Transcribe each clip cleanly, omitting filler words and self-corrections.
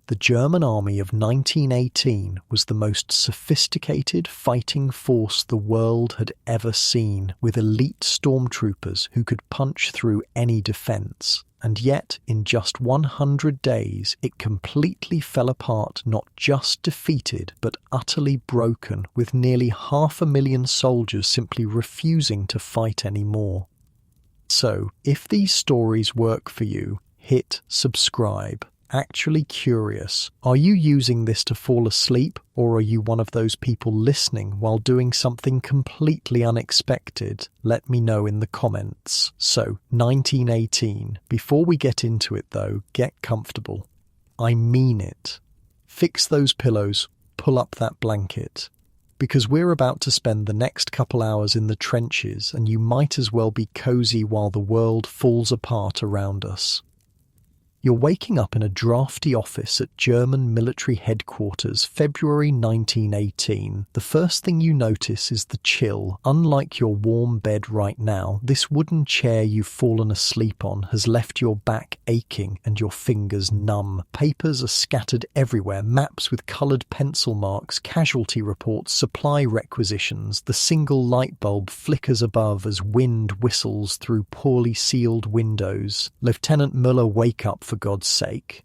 The German army of 1918 was the most sophisticated fighting force the world had ever seen, with elite stormtroopers who could punch through any defense. And yet, in just 100 days, it completely fell apart, not just defeated, but utterly broken, with nearly 500,000 soldiers simply refusing to fight anymore. So, if these stories work for you, hit subscribe. Actually curious, are you using this to fall asleep, or are you one of those people listening while doing something completely unexpected? Let me know in the comments. So, 1918. Before we get into it though, get comfortable. I mean it. Fix those pillows, pull up that blanket. Because we're about to spend the next couple hours in the trenches, and you might as well be cozy while the world falls apart around us. You're waking up in a drafty office at German military headquarters, February 1918. The first thing you notice is the chill. Unlike your warm bed right now, this wooden chair you've fallen asleep on has left your back aching and your fingers numb. Papers are scattered everywhere, maps with coloured pencil marks, casualty reports, supply requisitions. The single light bulb flickers above as wind whistles through poorly sealed windows. Lieutenant Müller, wake up for God's sake.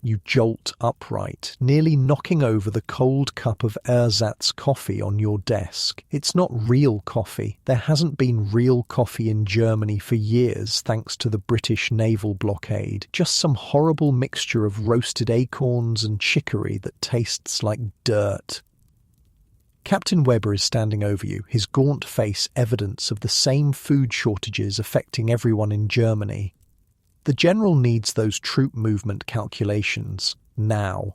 You jolt upright, nearly knocking over the cold cup of ersatz coffee on your desk. It's not real coffee. There hasn't been real coffee in Germany for years thanks to the British naval blockade. Just some horrible mixture of roasted acorns and chicory that tastes like dirt. Captain Weber is standing over you, his gaunt face evidence of the same food shortages affecting everyone in Germany. The general needs those troop movement calculations now.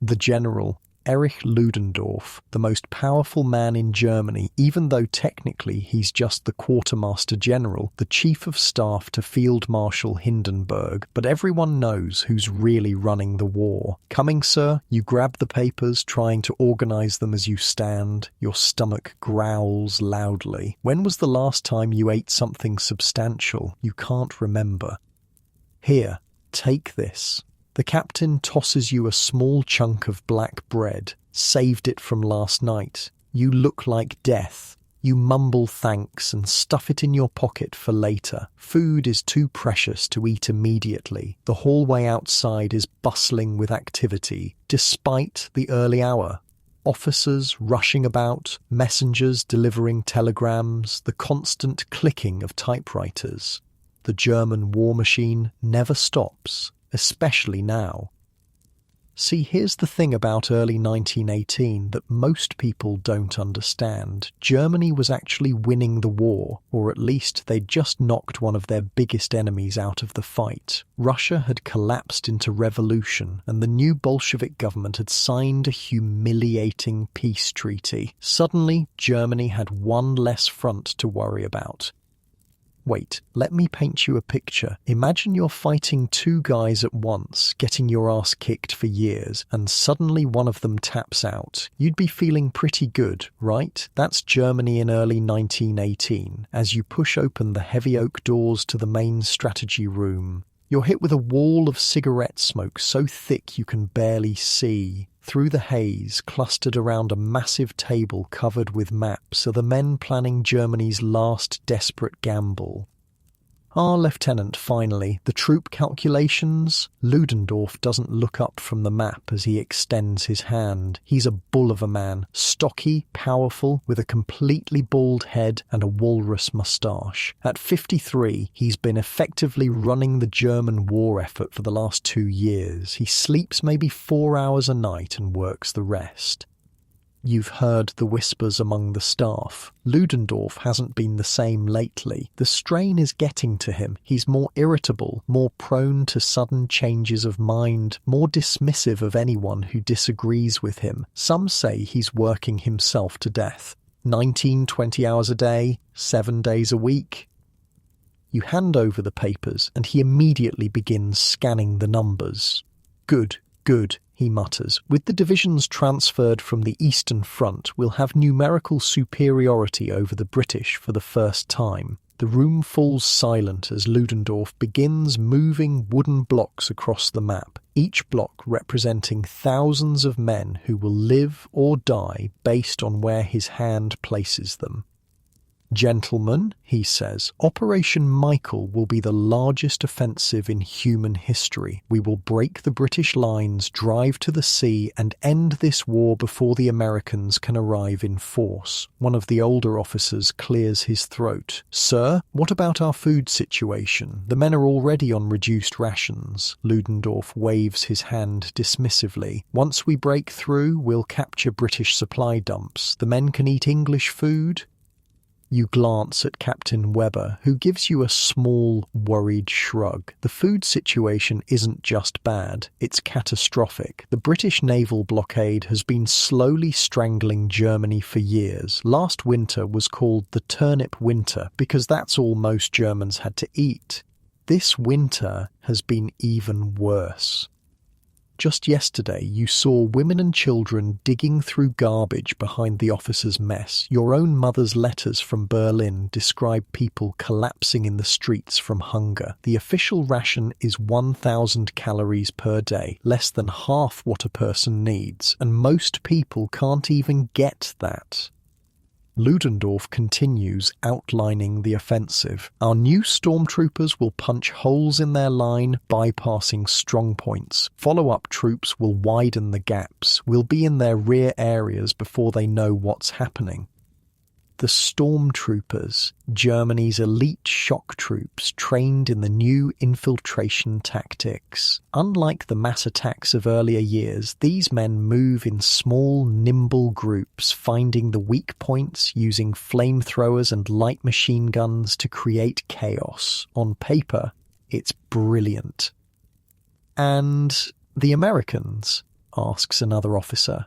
The general, Erich Ludendorff, the most powerful man in Germany, even though technically he's just the quartermaster general, the chief of staff to Field Marshal Hindenburg, but everyone knows who's really running the war. Coming, sir, you grab the papers, trying to organize them as you stand. Your stomach growls loudly. When was the last time you ate something substantial? You can't remember. Here, take this. The captain tosses you a small chunk of black bread. Saved it from last night. You look like death. You mumble thanks and stuff it in your pocket for later. Food is too precious to eat immediately. The hallway outside is bustling with activity, despite the early hour. Officers rushing about, messengers delivering telegrams, the constant clicking of typewriters. The German war machine never stops, especially now. See, here's the thing about early 1918 that most people don't understand. Germany was actually winning the war, or at least they'd just knocked one of their biggest enemies out of the fight. Russia had collapsed into revolution, and the new Bolshevik government had signed a humiliating peace treaty. Suddenly, Germany had one less front to worry about. Wait, let me paint you a picture. Imagine you're fighting two guys at once, getting your ass kicked for years, and suddenly one of them taps out. You'd be feeling pretty good, right? That's Germany in early 1918, as you push open the heavy oak doors to the main strategy room. You're hit with a wall of cigarette smoke so thick you can barely see. Through the haze, clustered around a massive table covered with maps, are the men planning Germany's last desperate gamble. Ah, Lieutenant, finally, the troop calculations? Ludendorff doesn't look up from the map as he extends his hand. He's a bull of a man, stocky, powerful, with a completely bald head and a walrus moustache. At 53, he's been effectively running the German war effort for the last 2 years. He sleeps maybe 4 hours a night and works the rest. You've heard the whispers among the staff. Ludendorff hasn't been the same lately. The strain is getting to him. He's more irritable, more prone to sudden changes of mind, more dismissive of anyone who disagrees with him. Some say he's working himself to death. 19-20 hours a day, 7 days a week. You hand over the papers, and he immediately begins scanning the numbers. Good, he mutters. With the divisions transferred from the Eastern Front, we'll have numerical superiority over the British for the first time. The room falls silent as Ludendorff begins moving wooden blocks across the map, each block representing thousands of men who will live or die based on where his hand places them. "Gentlemen," he says, "Operation Michael will be the largest offensive in human history. We will break the British lines, drive to the sea, and end this war before the Americans can arrive in force." One of the older officers clears his throat. "Sir, what about our food situation? The men are already on reduced rations." Ludendorff waves his hand dismissively. "Once we break through, we'll capture British supply dumps. The men can eat English food." You glance at Captain Weber, who gives you a small, worried shrug. The food situation isn't just bad, it's catastrophic. The British naval blockade has been slowly strangling Germany for years. Last winter was called the turnip winter because that's all most Germans had to eat. This winter has been even worse. Just yesterday, you saw women and children digging through garbage behind the officers' mess. Your own mother's letters from Berlin describe people collapsing in the streets from hunger. The official ration is 1,000 calories per day, less than half what a person needs, and most people can't even get that. Ludendorff continues outlining the offensive. "Our new stormtroopers will punch holes in their line, bypassing strong points. Follow-up troops will widen the gaps. We'll be in their rear areas before they know what's happening." The stormtroopers, Germany's elite shock troops trained in the new infiltration tactics. Unlike the mass attacks of earlier years, these men move in small, nimble groups, finding the weak points, using flamethrowers and light machine guns to create chaos. On paper, it's brilliant. "And the Americans?" asks another officer.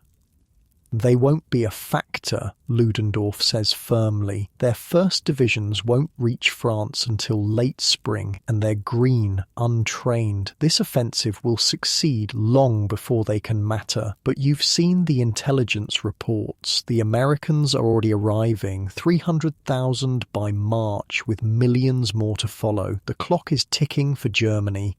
"They won't be a factor," Ludendorff says firmly. "Their first divisions won't reach France until late spring, and they're green, untrained. This offensive will succeed long before they can matter. But you've seen the intelligence reports. The Americans are already arriving, 300,000 by March, with millions more to follow. The clock is ticking for Germany."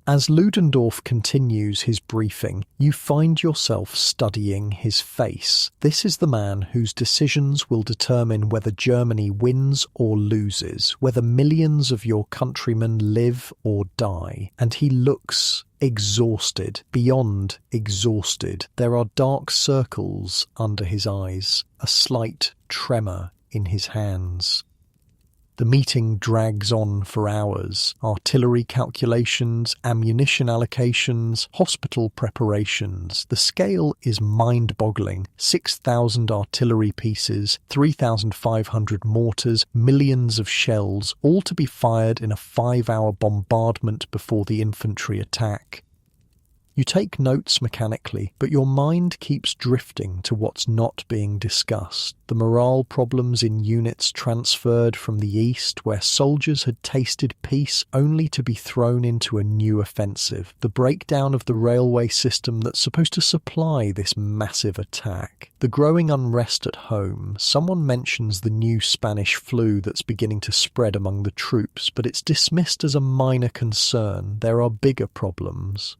As Ludendorff continues his briefing, you find yourself studying his face. This is the man whose decisions will determine whether Germany wins or loses, whether millions of your countrymen live or die. And he looks exhausted, beyond exhausted. There are dark circles under his eyes, a slight tremor in his hands. The meeting drags on for hours. Artillery calculations, ammunition allocations, hospital preparations. The scale is mind-boggling. 6,000 artillery pieces, 3,500 mortars, millions of shells, all to be fired in a 5-hour bombardment before the infantry attack. You take notes mechanically, but your mind keeps drifting to what's not being discussed. The morale problems in units transferred from the east, where soldiers had tasted peace only to be thrown into a new offensive. The breakdown of the railway system that's supposed to supply this massive attack. The growing unrest at home. Someone mentions the new Spanish flu that's beginning to spread among the troops, but it's dismissed as a minor concern. There are bigger problems.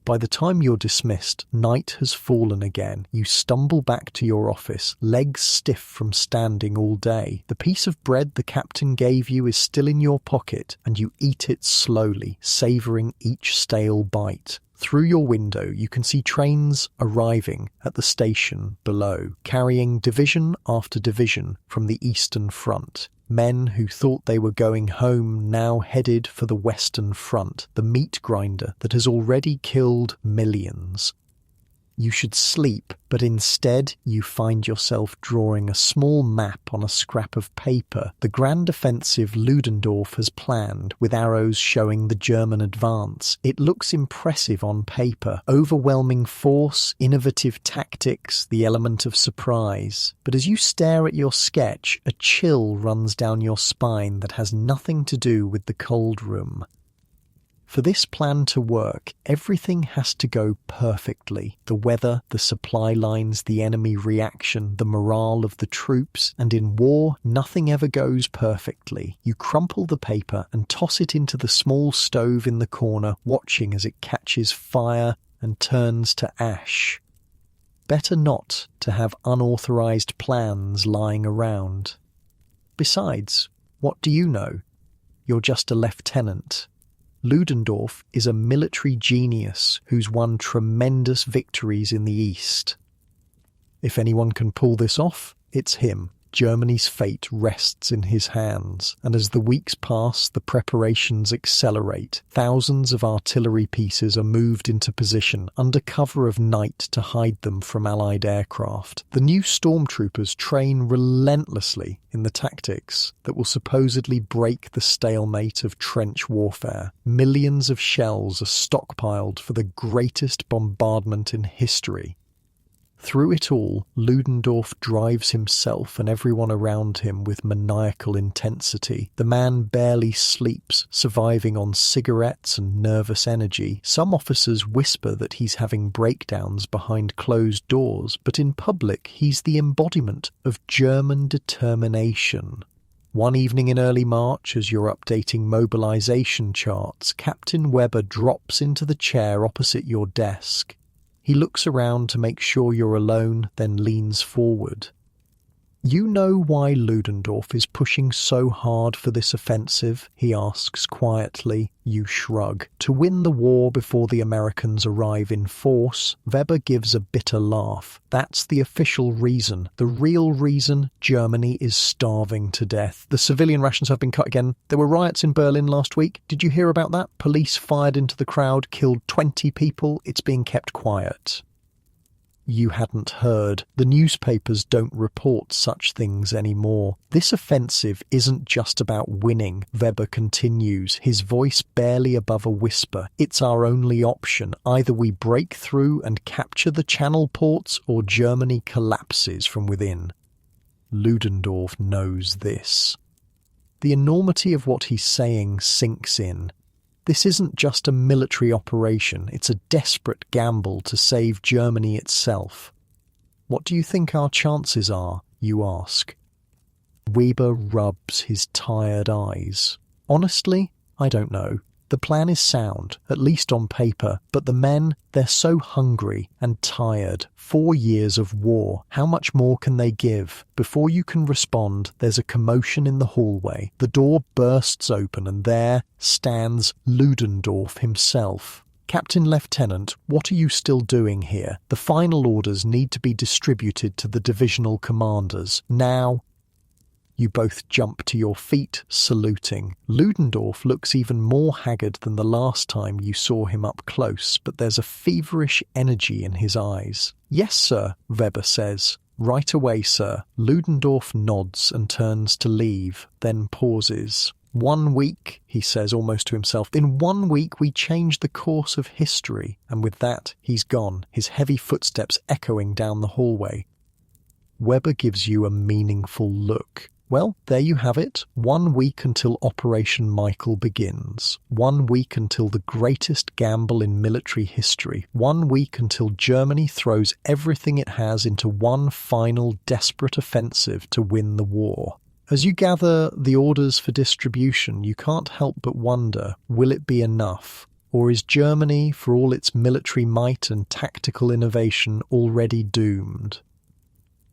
By the time you're dismissed, night has fallen again. You stumble back to your office, legs stiff from standing all day. The piece of bread the captain gave you is still in your pocket, and you eat it slowly, savouring each stale bite. Through your window, you can see trains arriving at the station below, carrying division after division from the Eastern Front. Men who thought they were going home now headed for the Western Front, the meat grinder that has already killed millions. You should sleep, but instead you find yourself drawing a small map on a scrap of paper, the grand offensive Ludendorff has planned, with arrows showing the German advance. It looks impressive on paper, overwhelming force, innovative tactics, the element of surprise. But as you stare at your sketch, a chill runs down your spine that has nothing to do with the cold room. For this plan to work, everything has to go perfectly. The weather, the supply lines, the enemy reaction, the morale of the troops, and in war, nothing ever goes perfectly. You crumple the paper and toss it into the small stove in the corner, watching as it catches fire and turns to ash. Better not to have unauthorized plans lying around. Besides, what do you know? You're just a lieutenant. Ludendorff is a military genius who's won tremendous victories in the East. If anyone can pull this off, it's him. Germany's fate rests in his hands, and as the weeks pass, the preparations accelerate. Thousands of artillery pieces are moved into position under cover of night to hide them from Allied aircraft. The new stormtroopers train relentlessly in the tactics that will supposedly break the stalemate of trench warfare. Millions of shells are stockpiled for the greatest bombardment in history. Through it all, Ludendorff drives himself and everyone around him with maniacal intensity. The man barely sleeps, surviving on cigarettes and nervous energy. Some officers whisper that he's having breakdowns behind closed doors, but in public he's the embodiment of German determination. One evening in early March, as you're updating mobilization charts, Captain Weber drops into the chair opposite your desk. He looks around to make sure you're alone, then leans forward. You know why Ludendorff is pushing so hard for this offensive? He asks quietly. You shrug. To win the war before the Americans arrive in force. Weber gives a bitter laugh. That's the official reason. The real reason, Germany is starving to death. The civilian rations have been cut again. There were riots in Berlin last week. Did you hear about that? Police fired into the crowd, killed 20 people. It's being kept quiet. You hadn't heard. The newspapers don't report such things anymore. This offensive isn't just about winning, Weber continues, his voice barely above a whisper. It's our only option. Either we break through and capture the channel ports, or Germany collapses from within. Ludendorff knows this. The enormity of what he's saying sinks in. This isn't just a military operation, it's a desperate gamble to save Germany itself. What do you think our chances are, you ask? Weber rubs his tired eyes. Honestly, I don't know. The plan is sound, at least on paper, but the men, they're so hungry and tired. 4 years of war. How much more can they give? Before you can respond, there's a commotion in the hallway. The door bursts open and there stands Ludendorff himself. Captain Lieutenant, what are you still doing here? The final orders need to be distributed to the divisional commanders. Now. You both jump to your feet, saluting. Ludendorff looks even more haggard than the last time you saw him up close, but there's a feverish energy in his eyes. Yes, sir, Weber says. Right away, sir. Ludendorff nods and turns to leave, then pauses. 1 week, he says almost to himself. In 1 week we change the course of history. And with that, he's gone, his heavy footsteps echoing down the hallway. Weber gives you a meaningful look. Well, there you have it. 1 week until Operation Michael begins. 1 week until the greatest gamble in military history. 1 week until Germany throws everything it has into one final desperate offensive to win the war. As you gather the orders for distribution, you can't help but wonder, will it be enough? Or is Germany, for all its military might and tactical innovation, already doomed?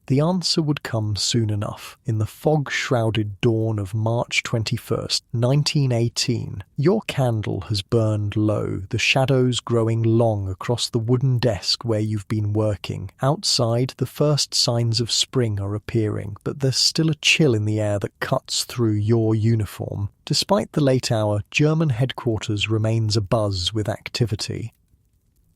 The answer would come soon enough, in the fog-shrouded dawn of March 21st, 1918. Your candle has burned low, the shadows growing long across the wooden desk where you've been working. Outside, the first signs of spring are appearing, but there's still a chill in the air that cuts through your uniform. Despite the late hour, German headquarters remains abuzz with activity.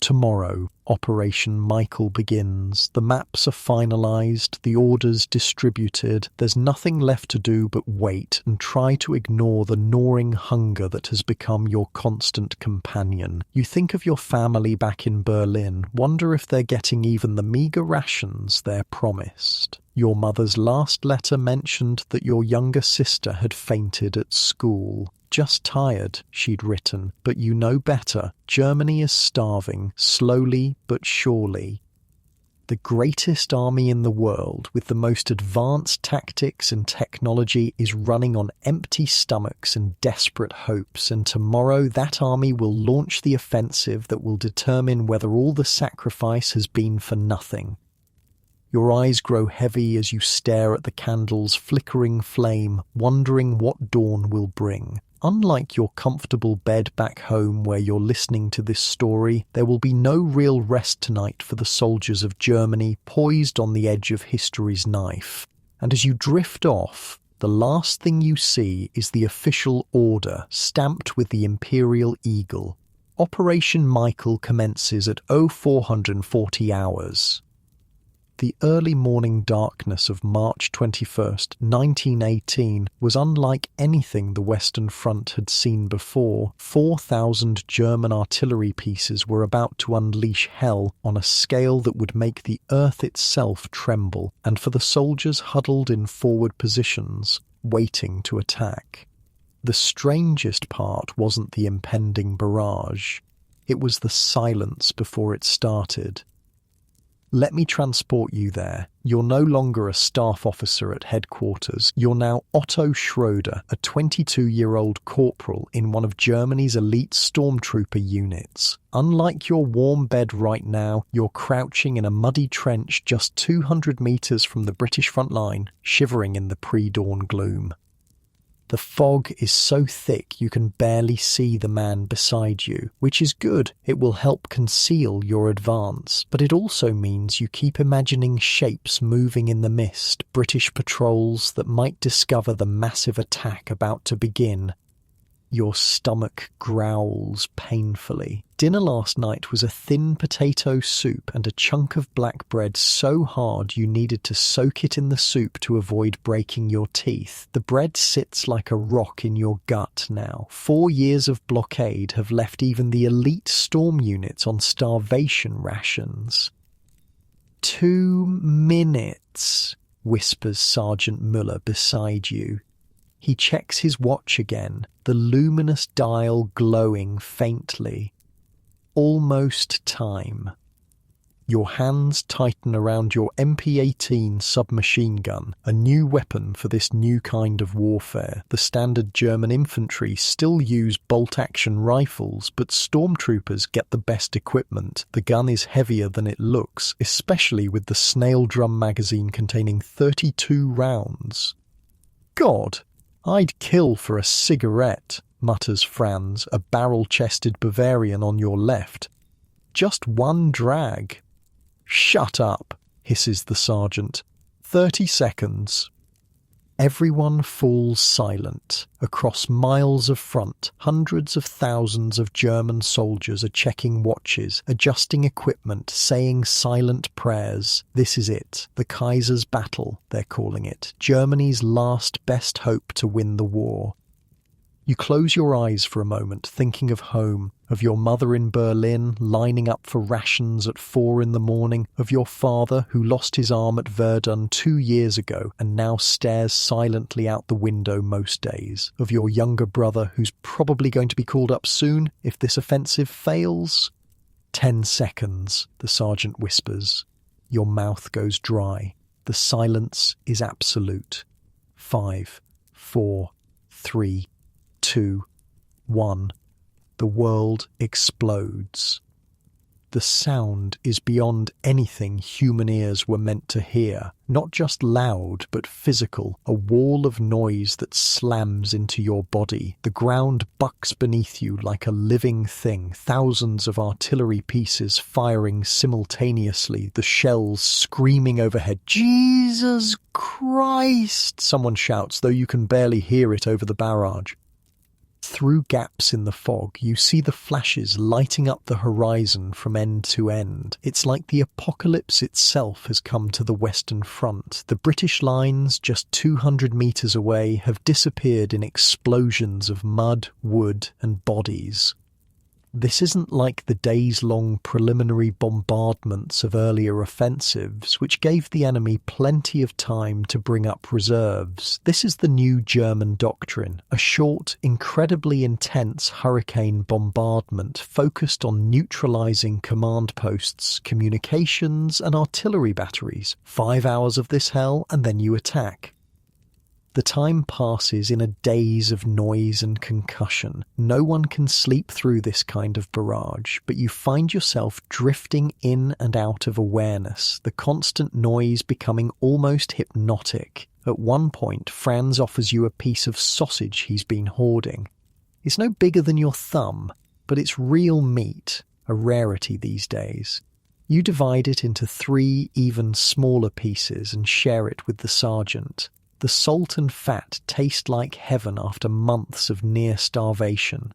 Tomorrow, Operation Michael begins. The maps are finalised, the orders distributed. There's nothing left to do but wait and try to ignore the gnawing hunger that has become your constant companion. You think of your family back in Berlin, wonder if they're getting even the meagre rations they're promised. Your mother's last letter mentioned that your younger sister had fainted at school. just tired," she'd written, "but you know better. Germany is starving, slowly but surely." The greatest army in the world, with the most advanced tactics and technology, is running on empty stomachs and desperate hopes, and tomorrow that army will launch the offensive that will determine whether all the sacrifice has been for nothing. Your eyes grow heavy as you stare at the candle's flickering flame, wondering what dawn will bring. Unlike your comfortable bed back home where you're listening to this story, there will be no real rest tonight for the soldiers of Germany poised on the edge of history's knife. And as you drift off, the last thing you see is the official order stamped with the Imperial Eagle. Operation Michael commences at 0440 hours. The early morning darkness of March 21st, 1918 was unlike anything the Western Front had seen before. 4,000 German artillery pieces were about to unleash hell on a scale that would make the earth itself tremble, and for the soldiers huddled in forward positions, waiting to attack. The strangest part wasn't the impending barrage. It was the silence before it started. Let me transport you there. You're no longer a staff officer at headquarters. You're now Otto Schroeder, a 22-year-old corporal in one of Germany's elite stormtrooper units. Unlike your warm bed right now, you're crouching in a muddy trench just 200 meters from the British front line, shivering in the pre-dawn gloom. The fog is so thick you can barely see the man beside you, which is good. It will help conceal your advance, but it also means you keep imagining shapes moving in the mist, British patrols that might discover the massive attack about to begin. Your stomach growls painfully. Dinner last night was a thin potato soup and a chunk of black bread so hard you needed to soak it in the soup to avoid breaking your teeth. The bread sits like a rock in your gut now. 4 years of blockade have left even the elite storm units on starvation rations. 2 minutes, whispers Sergeant Muller beside you. He checks his watch again, the luminous dial glowing faintly. Almost time. Your hands tighten around your MP-18 submachine gun, a new weapon for this new kind of warfare. The standard German infantry still use bolt-action rifles, but stormtroopers get the best equipment. The gun is heavier than it looks, especially with the snail drum magazine containing 32 rounds. God! "I'd kill for a cigarette," mutters Franz, a barrel-chested Bavarian on your left. "Just one drag." "Shut up," hisses the sergeant. 30 seconds. Everyone falls silent. Across miles of front, hundreds of thousands of German soldiers are checking watches, adjusting equipment, saying silent prayers. This is it. The Kaiser's battle, they're calling it. Germany's last best hope to win the war. You close your eyes for a moment, thinking of home, of your mother in Berlin lining up for rations at 4 in the morning, of your father who lost his arm at Verdun 2 years ago and now stares silently out the window most days, of your younger brother who's probably going to be called up soon if this offensive fails. 10 seconds, the sergeant whispers. Your mouth goes dry. The silence is absolute. 5, 4, 3, 2, 1. The world explodes. The sound is beyond anything human ears were meant to hear. Not just loud, but physical. A wall of noise that slams into your body. The ground bucks beneath you like a living thing. Thousands of artillery pieces firing simultaneously. The shells screaming overhead. "Jesus Christ!" someone shouts, though you can barely hear it over the barrage. Through gaps in the fog, you see the flashes lighting up the horizon from end to end. It's like the apocalypse itself has come to the Western Front. The British lines, just 200 metres away, have disappeared in explosions of mud, wood and bodies. This isn't like the days-long preliminary bombardments of earlier offensives, which gave the enemy plenty of time to bring up reserves. This is the new German doctrine, a short, incredibly intense hurricane bombardment focused on neutralizing command posts, communications, and artillery batteries. 5 hours of this hell, and then you attack. The time passes in a daze of noise and concussion. No one can sleep through this kind of barrage, but you find yourself drifting in and out of awareness, the constant noise becoming almost hypnotic. At one point, Franz offers you a piece of sausage he's been hoarding. It's no bigger than your thumb, but it's real meat, a rarity these days. You divide it into 3 even smaller pieces and share it with the sergeant. The salt and fat taste like heaven after months of near starvation.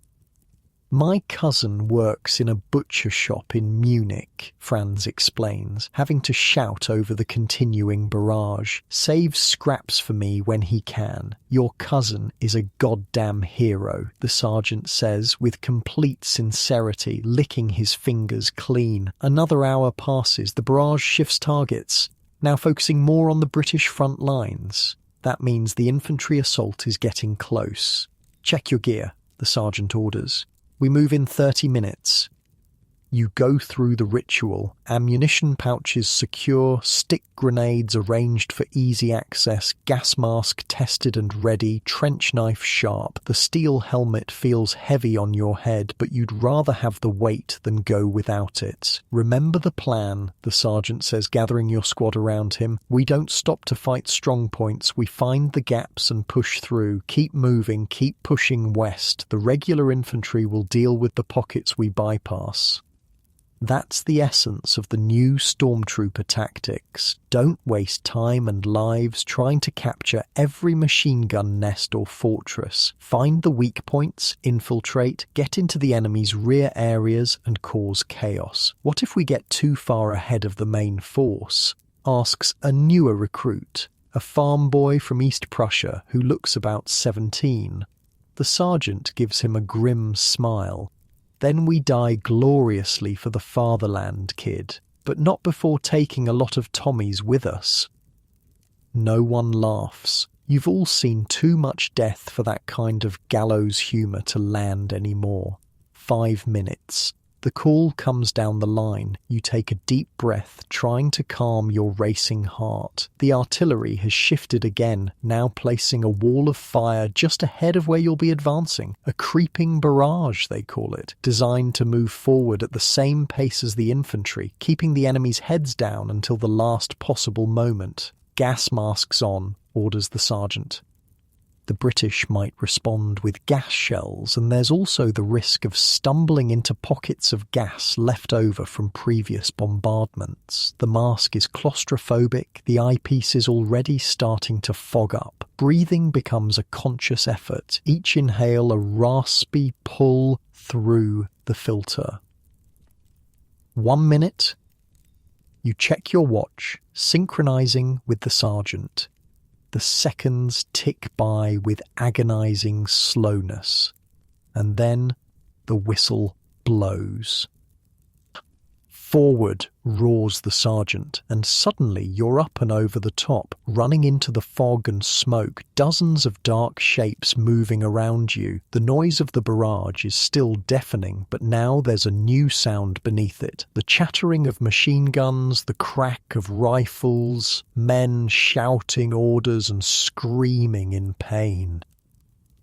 My cousin works in a butcher shop in Munich, Franz explains, having to shout over the continuing barrage. Saves scraps for me when he can. Your cousin is a goddamn hero, the sergeant says with complete sincerity, licking his fingers clean. Another hour passes, the barrage shifts targets, now focusing more on the British front lines. That means the infantry assault is getting close. Check your gear, the sergeant orders. We move in 30 minutes. You go through the ritual, ammunition pouches secure, stick grenades arranged for easy access, gas mask tested and ready, trench knife sharp. The steel helmet feels heavy on your head, but you'd rather have the weight than go without it. Remember the plan, the sergeant says, gathering your squad around him. We don't stop to fight strong points, we find the gaps and push through. Keep moving, keep pushing west. The regular infantry will deal with the pockets we bypass. That's the essence of the new stormtrooper tactics. Don't waste time and lives trying to capture every machine gun nest or fortress. Find the weak points, infiltrate, get into the enemy's rear areas and cause chaos. What if we get too far ahead of the main force? Asks a newer recruit, a farm boy from East Prussia who looks about 17. The sergeant gives him a grim smile. Then we die gloriously for the fatherland, kid, but not before taking a lot of Tommies with us. No one laughs. You've all seen too much death for that kind of gallows humour to land anymore. 5 minutes. The call comes down the line. You take a deep breath, trying to calm your racing heart. The artillery has shifted again, now placing a wall of fire just ahead of where you'll be advancing. A creeping barrage, they call it, designed to move forward at the same pace as the infantry, keeping the enemy's heads down until the last possible moment. Gas masks on, orders the sergeant. The British might respond with gas shells, and there's also the risk of stumbling into pockets of gas left over from previous bombardments. The mask is claustrophobic, the eyepiece is already starting to fog up. Breathing becomes a conscious effort, each inhale a raspy pull through the filter. 1 minute. You check your watch, synchronizing with the sergeant. The seconds tick by with agonizing slowness, and then the whistle blows. Forward, roars the sergeant, and suddenly you're up and over the top, running into the fog and smoke, dozens of dark shapes moving around you. The noise of the barrage is still deafening, but now there's a new sound beneath it. The chattering of machine guns, the crack of rifles, men shouting orders and screaming in pain.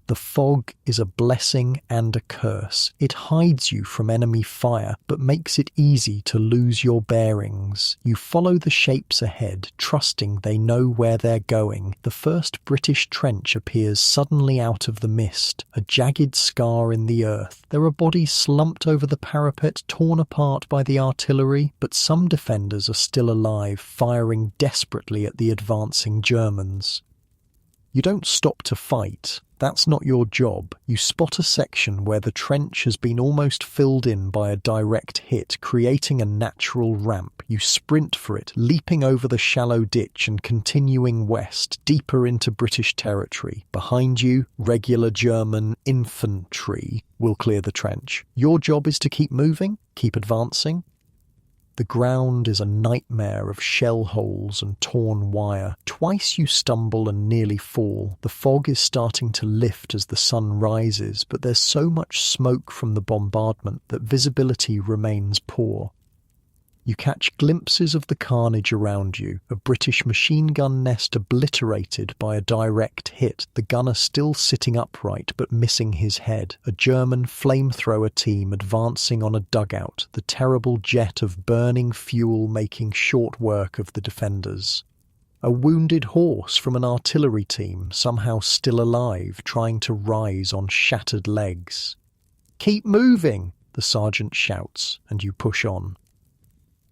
The fog is a blessing and a curse. It hides you from enemy fire, but makes it easy to lose your bearings. You follow the shapes ahead, trusting they know where they're going. The first British trench appears suddenly out of the mist, a jagged scar in the earth. There are bodies slumped over the parapet, torn apart by the artillery, but some defenders are still alive, firing desperately at the advancing Germans. You don't stop to fight. That's not your job. You spot a section where the trench has been almost filled in by a direct hit, creating a natural ramp. You sprint for it, leaping over the shallow ditch and continuing west, deeper into British territory. Behind you, regular German infantry will clear the trench. Your job is to keep moving, keep advancing. The ground is a nightmare of shell holes and torn wire. Twice you stumble and nearly fall. The fog is starting to lift as the sun rises, but there's so much smoke from the bombardment that visibility remains poor. You catch glimpses of the carnage around you, a British machine gun nest obliterated by a direct hit, the gunner still sitting upright but missing his head, a German flamethrower team advancing on a dugout, the terrible jet of burning fuel making short work of the defenders. A wounded horse from an artillery team, somehow still alive, trying to rise on shattered legs. "Keep moving," the sergeant shouts, and you push on.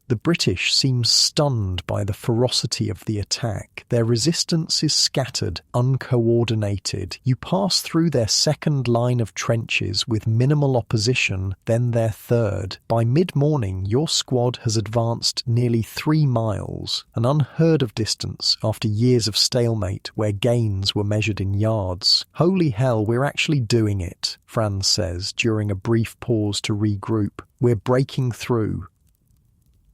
The British seem stunned by the ferocity of the attack. Their resistance is scattered, uncoordinated. You pass through their second line of trenches with minimal opposition, then their third. By mid-morning, your squad has advanced nearly 3 miles, an unheard of distance after years of stalemate where gains were measured in yards. "Holy hell, we're actually doing it," Franz says during a brief pause to regroup. "We're breaking through."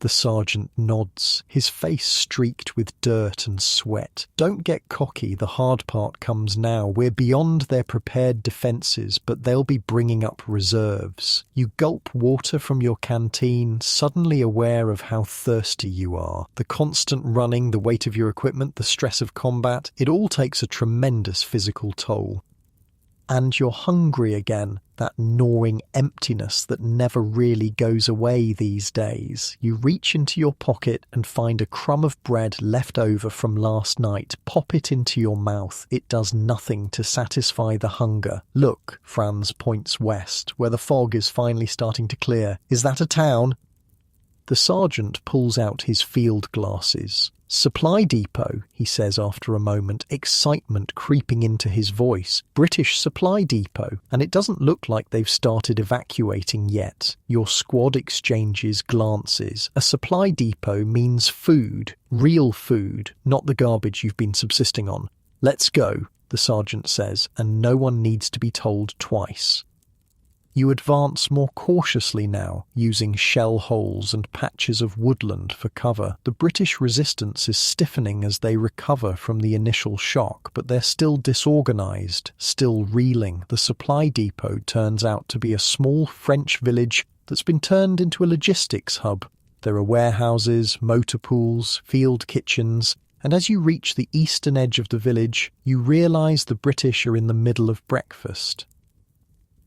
The sergeant nods, his face streaked with dirt and sweat. "Don't get cocky, the hard part comes now. We're beyond their prepared defences, but they'll be bringing up reserves." You gulp water from your canteen, suddenly aware of how thirsty you are. The constant running, the weight of your equipment, the stress of combat, it all takes a tremendous physical toll. And you're hungry again, that gnawing emptiness that never really goes away these days. You reach into your pocket and find a crumb of bread left over from last night. Pop it into your mouth. It does nothing to satisfy the hunger. "Look," Franz points west, where the fog is finally starting to clear. "Is that a town?" The sergeant pulls out his field glasses. "Supply depot," he says after a moment, excitement creeping into his voice. "British supply depot, and it doesn't look like they've started evacuating yet." Your squad exchanges glances. A supply depot means food, real food, not the garbage you've been subsisting on. "Let's go," the sergeant says, and no one needs to be told twice. You advance more cautiously now, using shell holes and patches of woodland for cover. The British resistance is stiffening as they recover from the initial shock, but they're still disorganised, still reeling. The supply depot turns out to be a small French village that's been turned into a logistics hub. There are warehouses, motor pools, field kitchens, and as you reach the eastern edge of the village, you realise the British are in the middle of breakfast.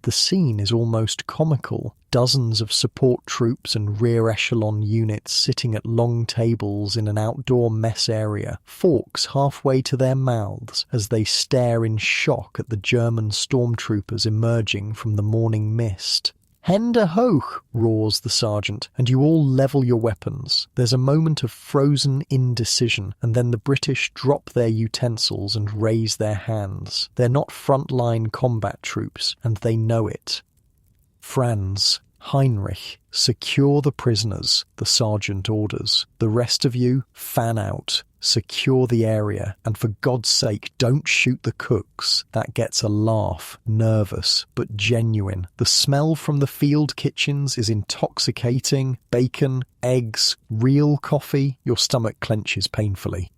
The scene is almost comical. Dozens of support troops and rear echelon units sitting at long tables in an outdoor mess area, forks halfway to their mouths as they stare in shock at the German stormtroopers emerging from the morning mist. "Hände hoch!" roars the sergeant, and you all level your weapons. There's a moment of frozen indecision, and then the British drop their utensils and raise their hands. They're not frontline combat troops, and they know it. "Franz, Heinrich, secure the prisoners," the sergeant orders. "The rest of you, fan out. Secure the area, and for God's sake, don't shoot the cooks." That gets a laugh, nervous, but genuine. The smell from the field kitchens is intoxicating. Bacon, eggs, real coffee. Your stomach clenches painfully.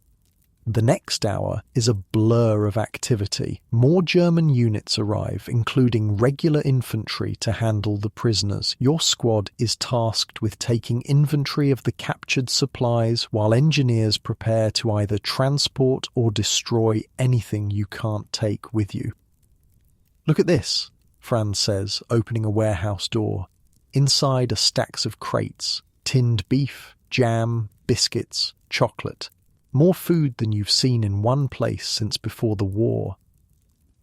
The next hour is a blur of activity. More German units arrive, including regular infantry to handle the prisoners. Your squad is tasked with taking inventory of the captured supplies, while engineers prepare to either transport or destroy anything you can't take with you. "Look at this," Franz says, opening a warehouse door. Inside are stacks of crates, tinned beef, jam, biscuits, chocolate. More food than you've seen in one place since before the war.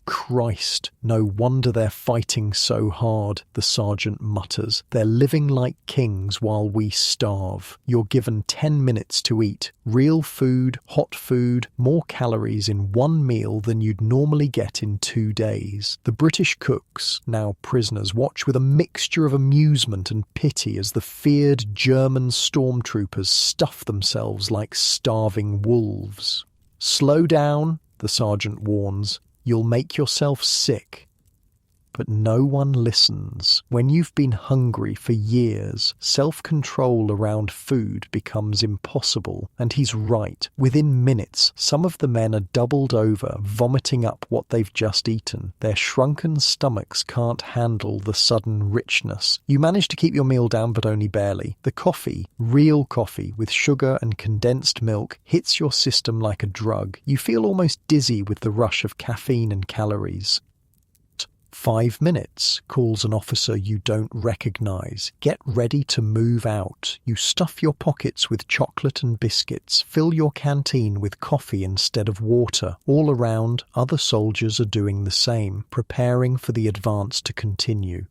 Christ, no wonder they're fighting so hard, the sergeant mutters. They're living like kings while we starve. You're given 10 minutes to eat. Real food, hot food, more calories in one meal than you'd normally get in 2 days. The British cooks, now prisoners, watch with a mixture of amusement and pity as the feared German stormtroopers stuff themselves like starving wolves. Slow down, the sergeant warns. You'll make yourself sick. But no one listens. When you've been hungry for years, self-control around food becomes impossible. And he's right. Within minutes, some of the men are doubled over, vomiting up what they've just eaten. Their shrunken stomachs can't handle the sudden richness. You manage to keep your meal down, but only barely. The coffee, real coffee with sugar and condensed milk, hits your system like a drug. You feel almost dizzy with the rush of caffeine and calories. 5 minutes, calls an officer you don't recognize. Get ready to move out. You stuff your pockets with chocolate and biscuits, fill your canteen with coffee instead of water. All around, other soldiers are doing the same, preparing for the advance to continue.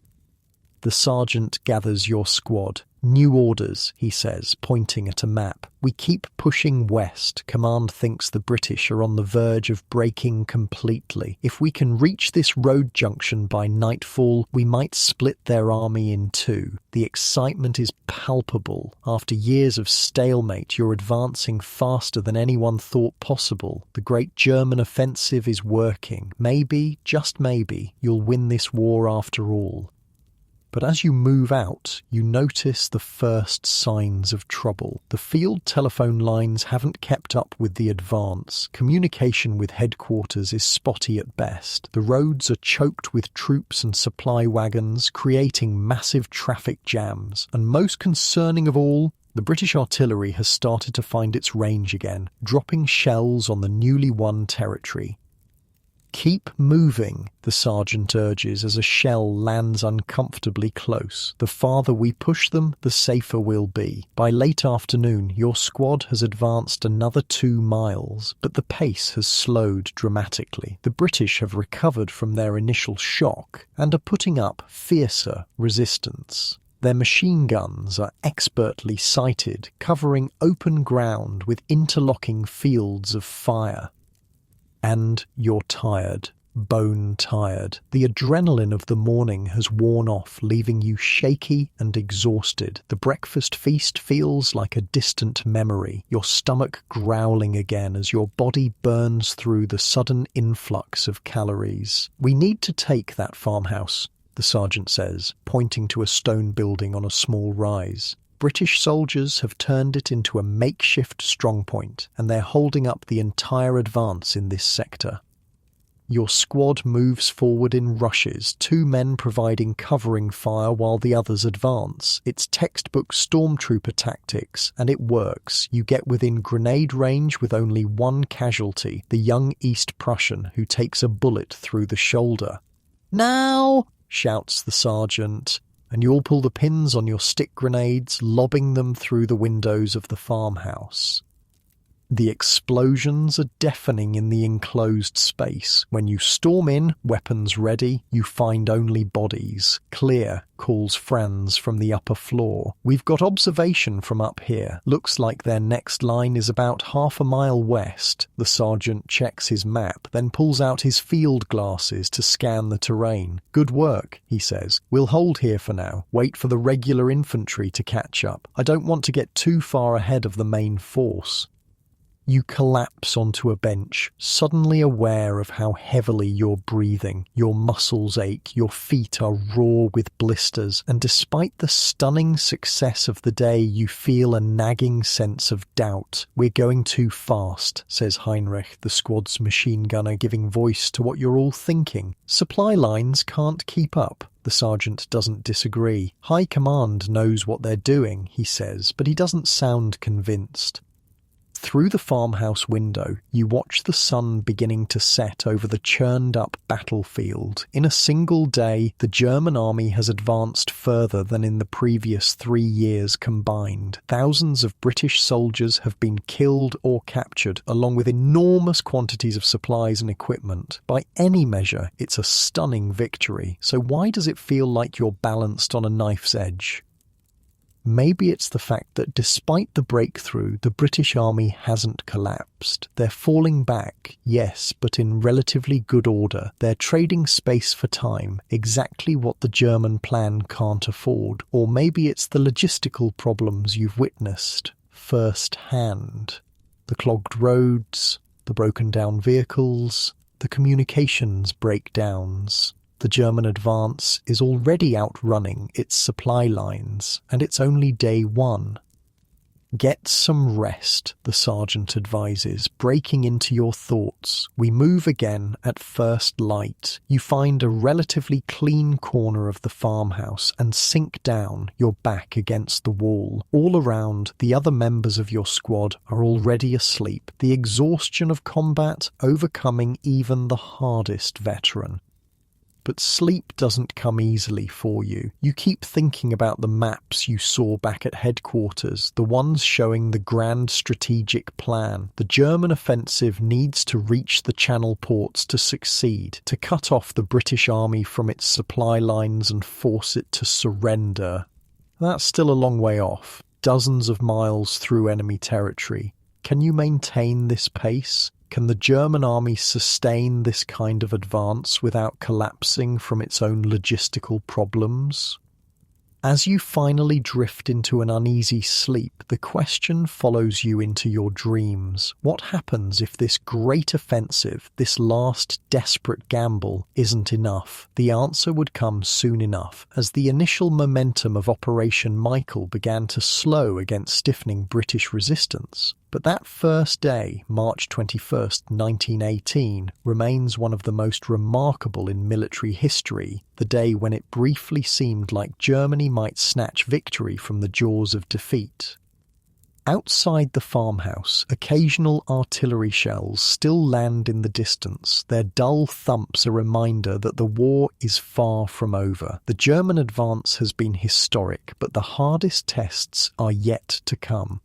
The sergeant gathers your squad. New orders, he says, pointing at a map. We keep pushing west. Command thinks the British are on the verge of breaking completely. If we can reach this road junction by nightfall, we might split their army in two. The excitement is palpable. After years of stalemate, you're advancing faster than anyone thought possible. The great German offensive is working. Maybe, just maybe, you'll win this war after all. But as you move out, you notice the first signs of trouble. The field telephone lines haven't kept up with the advance. Communication with headquarters is spotty at best. The roads are choked with troops and supply wagons, creating massive traffic jams. And most concerning of all, the British artillery has started to find its range again, dropping shells on the newly won territory. Keep moving, the sergeant urges as a shell lands uncomfortably close. The farther we push them, the safer we'll be. By late afternoon, your squad has advanced another 2 miles, but the pace has slowed dramatically. The British have recovered from their initial shock and are putting up fiercer resistance. Their machine guns are expertly sighted, covering open ground with interlocking fields of fire. And you're tired, bone tired. The adrenaline of the morning has worn off, leaving you shaky and exhausted. The breakfast feast feels like a distant memory, your stomach growling again as your body burns through the sudden influx of calories. We need to take that farmhouse, the sergeant says, pointing to a stone building on a small rise. British soldiers have turned it into a makeshift strongpoint, and they're holding up the entire advance in this sector. Your squad moves forward in rushes, 2 men providing covering fire while the others advance. It's textbook stormtrooper tactics, and it works. You get within grenade range with only 1 casualty, the young East Prussian who takes a bullet through the shoulder. "Now!" shouts the sergeant. And you all pull the pins on your stick grenades, lobbing them through the windows of the farmhouse. The explosions are deafening in the enclosed space. When you storm in, weapons ready, you find only bodies. "Clear," calls Franz from the upper floor. "We've got observation from up here. Looks like their next line is about half a mile west." The sergeant checks his map, then pulls out his field glasses to scan the terrain. "Good work," he says. "We'll hold here for now. Wait for the regular infantry to catch up. I don't want to get too far ahead of the main force." You collapse onto a bench, suddenly aware of how heavily you're breathing. Your muscles ache, your feet are raw with blisters, and despite the stunning success of the day, you feel a nagging sense of doubt. "We're going too fast," says Heinrich, the squad's machine gunner, giving voice to what you're all thinking. "Supply lines can't keep up." The sergeant doesn't disagree. High command knows what they're doing, he says, but he doesn't sound convinced. Through the farmhouse window, you watch the sun beginning to set over the churned-up battlefield. In a single day, the German army has advanced further than in the previous 3 years combined. Thousands of British soldiers have been killed or captured, along with enormous quantities of supplies and equipment. By any measure, it's a stunning victory. So why does it feel like you're balanced on a knife's edge? Maybe it's the fact that despite the breakthrough, the British army hasn't collapsed. They're falling back, yes, but in relatively good order. They're trading space for time, exactly what the German plan can't afford. Or maybe it's the logistical problems you've witnessed firsthand. The clogged roads, the broken down vehicles, the communications breakdowns. The German advance is already outrunning its supply lines, and it's only day one. Get some rest, the sergeant advises, breaking into your thoughts. We move again at first light. You find a relatively clean corner of the farmhouse and sink down, your back against the wall. All around, the other members of your squad are already asleep, the exhaustion of combat overcoming even the hardest veteran. But sleep doesn't come easily for you. You keep thinking about the maps you saw back at headquarters, the ones showing the grand strategic plan. The German offensive needs to reach the Channel ports to succeed, to cut off the British army from its supply lines and force it to surrender. That's still a long way off, dozens of miles through enemy territory. Can you maintain this pace? Can the German army sustain this kind of advance without collapsing from its own logistical problems? As you finally drift into an uneasy sleep, the question follows you into your dreams. What happens if this great offensive, this last desperate gamble, isn't enough? The answer would come soon enough, as the initial momentum of Operation Michael began to slow against stiffening British resistance. But that first day, March 21st, 1918, remains one of the most remarkable in military history, the day when it briefly seemed like Germany might snatch victory from the jaws of defeat. Outside the farmhouse, occasional artillery shells still land in the distance, their dull thumps a reminder that the war is far from over. The German advance has been historic, but the hardest tests are yet to come.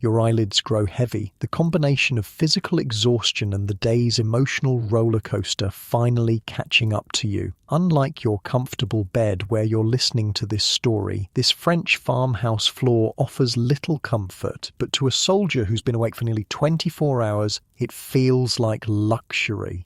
Your eyelids grow heavy, the combination of physical exhaustion and the day's emotional roller coaster finally catching up to you. Unlike your comfortable bed where you're listening to this story, this French farmhouse floor offers little comfort, but to a soldier who's been awake for nearly 24 hours, it feels like luxury.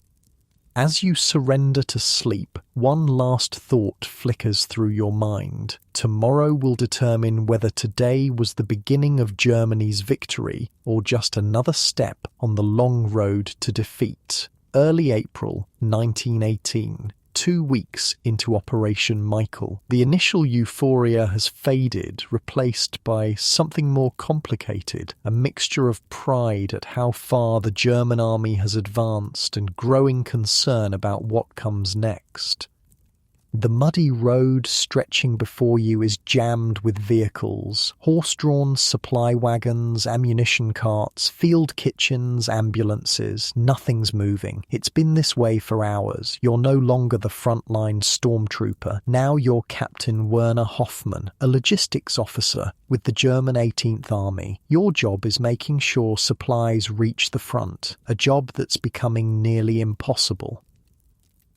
As you surrender to sleep, one last thought flickers through your mind. Tomorrow will determine whether today was the beginning of Germany's victory or just another step on the long road to defeat. Early April 1918. 2 weeks into Operation Michael. The initial euphoria has faded, replaced by something more complicated, a mixture of pride at how far the German army has advanced and growing concern about what comes next. The muddy road stretching before you is jammed with vehicles, horse-drawn supply wagons, ammunition carts, field kitchens, ambulances. Nothing's moving. It's been this way for hours. You're no longer the frontline stormtrooper. Now you're Captain Werner Hoffmann, a logistics officer with the German 18th Army. Your job is making sure supplies reach the front, a job that's becoming nearly impossible.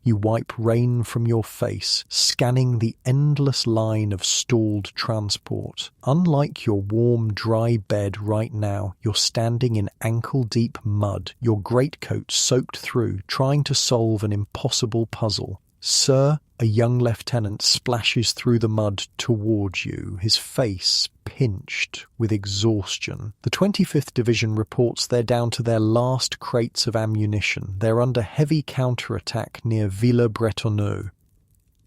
You wipe rain from your face, scanning the endless line of stalled transport. Unlike your warm, dry bed right now, you're standing in ankle-deep mud, your greatcoat soaked through, trying to solve an impossible puzzle. Sir, a young lieutenant splashes through the mud towards you, his face pinched with exhaustion. The 25th Division reports they're down to their last crates of ammunition. They're under heavy counterattack near Villers-Bretonneux.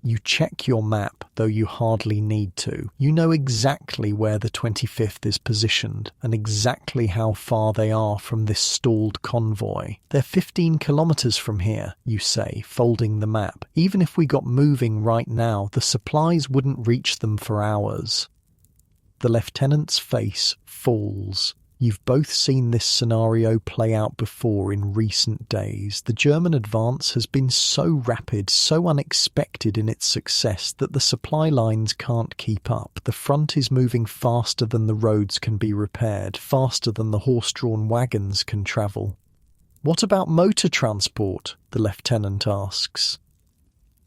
You check your map, though you hardly need to. You know exactly where the 25th is positioned, and exactly how far they are from this stalled convoy. They're 15 kilometers from here, you say, folding the map. Even if we got moving right now, the supplies wouldn't reach them for hours. The lieutenant's face falls. You've both seen this scenario play out before in recent days. The German advance has been so rapid, so unexpected in its success that the supply lines can't keep up. The front is moving faster than the roads can be repaired, faster than the horse-drawn wagons can travel. "What about motor transport?" the lieutenant asks.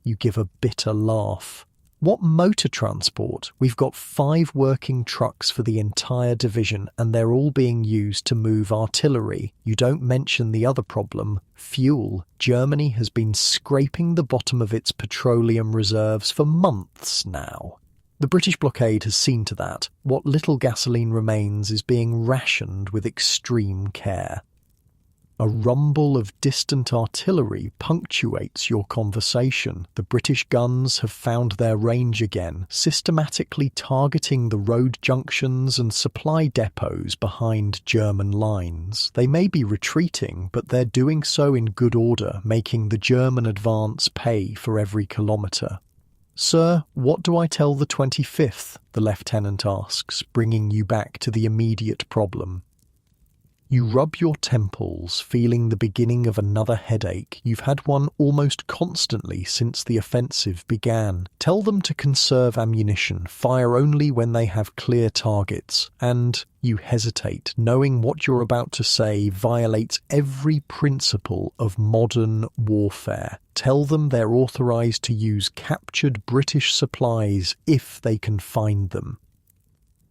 You give a bitter laugh. "What motor transport? We've got 5 working trucks for the entire division, and they're all being used to move artillery. You don't mention the other problem, fuel. Germany has been scraping the bottom of its petroleum reserves for months now. The British blockade has seen to that. What little gasoline remains is being rationed with extreme care." A rumble of distant artillery punctuates your conversation. The British guns have found their range again, systematically targeting the road junctions and supply depots behind German lines. They may be retreating, but they're doing so in good order, making the German advance pay for every kilometre. "Sir, what do I tell the 25th? the lieutenant asks, bringing you back to the immediate problem. You rub your temples, feeling the beginning of another headache. You've had one almost constantly since the offensive began. Tell them to conserve ammunition, fire only when they have clear targets, and you hesitate, knowing what you're about to say violates every principle of modern warfare. Tell them they're authorized to use captured British supplies if they can find them.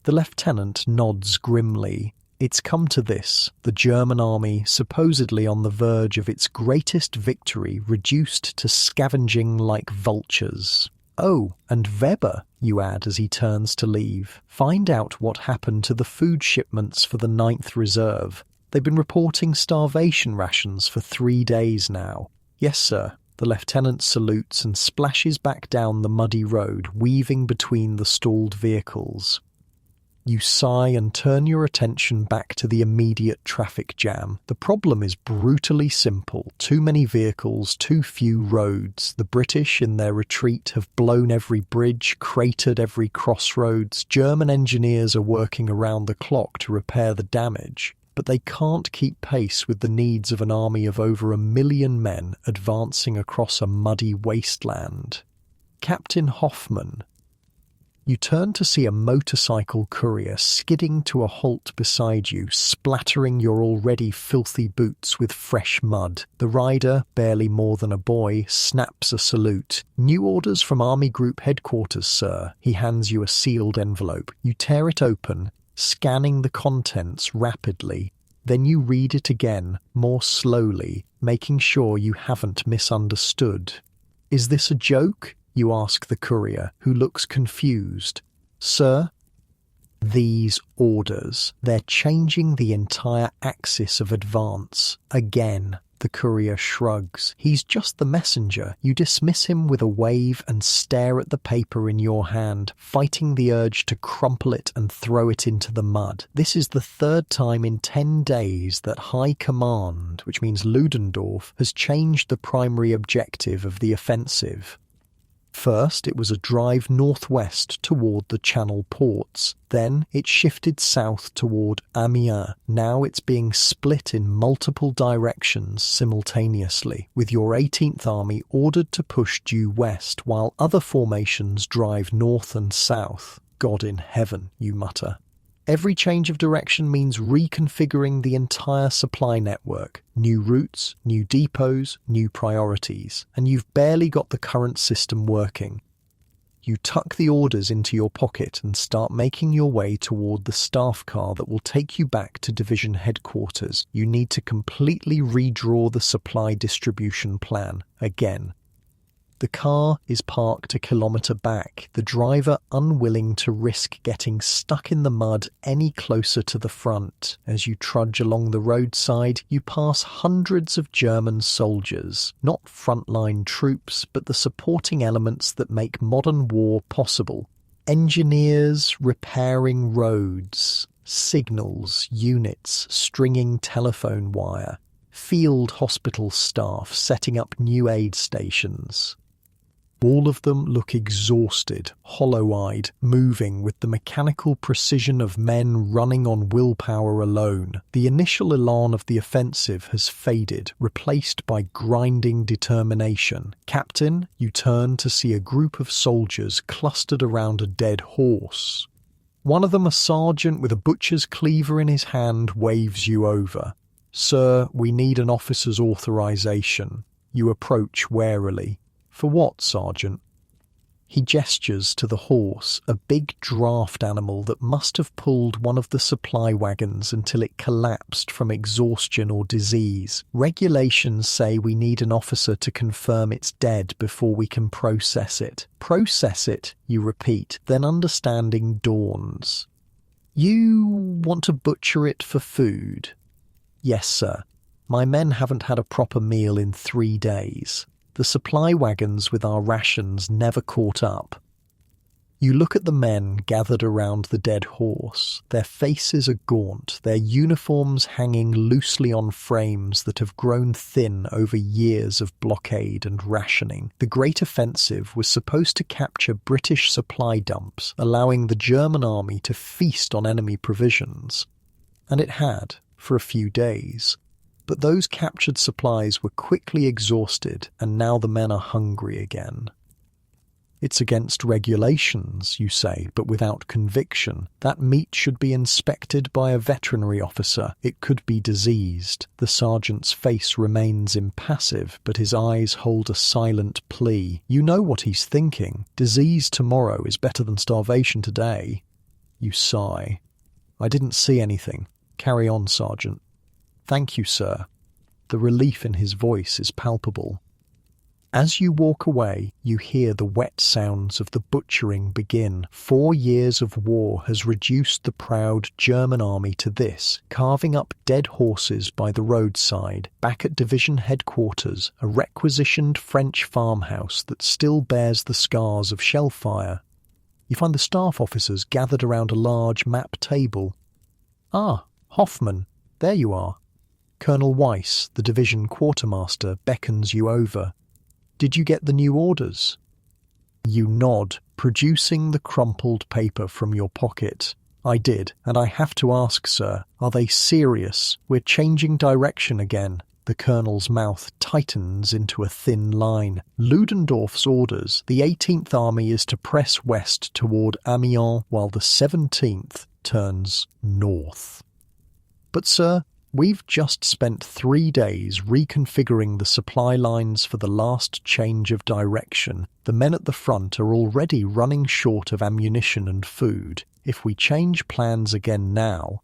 The lieutenant nods grimly. It's come to this, the German army, supposedly on the verge of its greatest victory, reduced to scavenging like vultures. "Oh, and Weber," you add as he turns to leave. "Find out what happened to the food shipments for the 9th Reserve. They've been reporting starvation rations for 3 days now." "Yes, sir." The lieutenant salutes and splashes back down the muddy road, weaving between the stalled vehicles. You sigh and turn your attention back to the immediate traffic jam. The problem is brutally simple. Too many vehicles, too few roads. The British, in their retreat, have blown every bridge, cratered every crossroads. German engineers are working around the clock to repair the damage, but they can't keep pace with the needs of an army of over 1 million men advancing across a muddy wasteland. Captain Hoffman. You turn to see a motorcycle courier skidding to a halt beside you, splattering your already filthy boots with fresh mud. The rider, barely more than a boy, snaps a salute. "New orders from Army Group Headquarters, sir." He hands you a sealed envelope. You tear it open, scanning the contents rapidly. Then you read it again, more slowly, making sure you haven't misunderstood. "Is this a joke?" you ask the courier, who looks confused. "Sir, these orders, they're changing the entire axis of advance. Again." The courier shrugs. He's just the messenger. You dismiss him with a wave and stare at the paper in your hand, fighting the urge to crumple it and throw it into the mud. This is the 3rd time in 10 days that High Command, which means Ludendorff, has changed the primary objective of the offensive. First, it was a drive northwest toward the Channel ports. Then it shifted south toward Amiens. Now it's being split in multiple directions simultaneously, with your 18th Army ordered to push due west, while other formations drive north and south. God in heaven, you mutter. Every change of direction means reconfiguring the entire supply network. New routes, new depots, new priorities. And you've barely got the current system working. You tuck the orders into your pocket and start making your way toward the staff car that will take you back to division headquarters. You need to completely redraw the supply distribution plan again. The car is parked a kilometre back, the driver unwilling to risk getting stuck in the mud any closer to the front. As you trudge along the roadside, you pass hundreds of German soldiers, not frontline troops, but the supporting elements that make modern war possible. Engineers repairing roads, signals, units stringing telephone wire, field hospital staff setting up new aid stations. All of them look exhausted, hollow-eyed, moving with the mechanical precision of men running on willpower alone. The initial elan of the offensive has faded, replaced by grinding determination. Captain, you turn to see a group of soldiers clustered around a dead horse. One of them, a sergeant with a butcher's cleaver in his hand, waves you over. "Sir, we need an officer's authorization." You approach warily. "For what, Sergeant?" He gestures to the horse, a big draft animal that must have pulled one of the supply wagons until it collapsed from exhaustion or disease. "Regulations say we need an officer to confirm it's dead before we can process it." "Process it," you repeat, then understanding dawns. "You want to butcher it for food?" "Yes, sir. My men haven't had a proper meal in 3 days. The supply wagons with our rations never caught up." You look at the men gathered around the dead horse. Their faces are gaunt, their uniforms hanging loosely on frames that have grown thin over years of blockade and rationing. The Great Offensive was supposed to capture British supply dumps, allowing the German army to feast on enemy provisions. And it had, for a few days. But those captured supplies were quickly exhausted, and now the men are hungry again. "It's against regulations," you say, but without conviction. "That meat should be inspected by a veterinary officer. It could be diseased." The sergeant's face remains impassive, but his eyes hold a silent plea. You know what he's thinking. Disease tomorrow is better than starvation today. You sigh. "I didn't see anything. Carry on, Sergeant." "Thank you, sir." The relief in his voice is palpable. As you walk away, you hear the wet sounds of the butchering begin. 4 years of war has reduced the proud German army to this, carving up dead horses by the roadside. Back at division headquarters, a requisitioned French farmhouse that still bears the scars of shell fire. You find the staff officers gathered around a large map table. "Ah, Hoffman, there you are." Colonel Weiss, the division quartermaster, beckons you over. "Did you get the new orders?" You nod, producing the crumpled paper from your pocket. "I did, and I have to ask, sir, are they serious? We're changing direction again." The colonel's mouth tightens into a thin line. "Ludendorff's orders. The 18th Army is to press west toward Amiens, while the 17th turns north." "But, sir, we've just spent 3 days reconfiguring the supply lines for the last change of direction. The men at the front are already running short of ammunition and food. If we change plans again now—"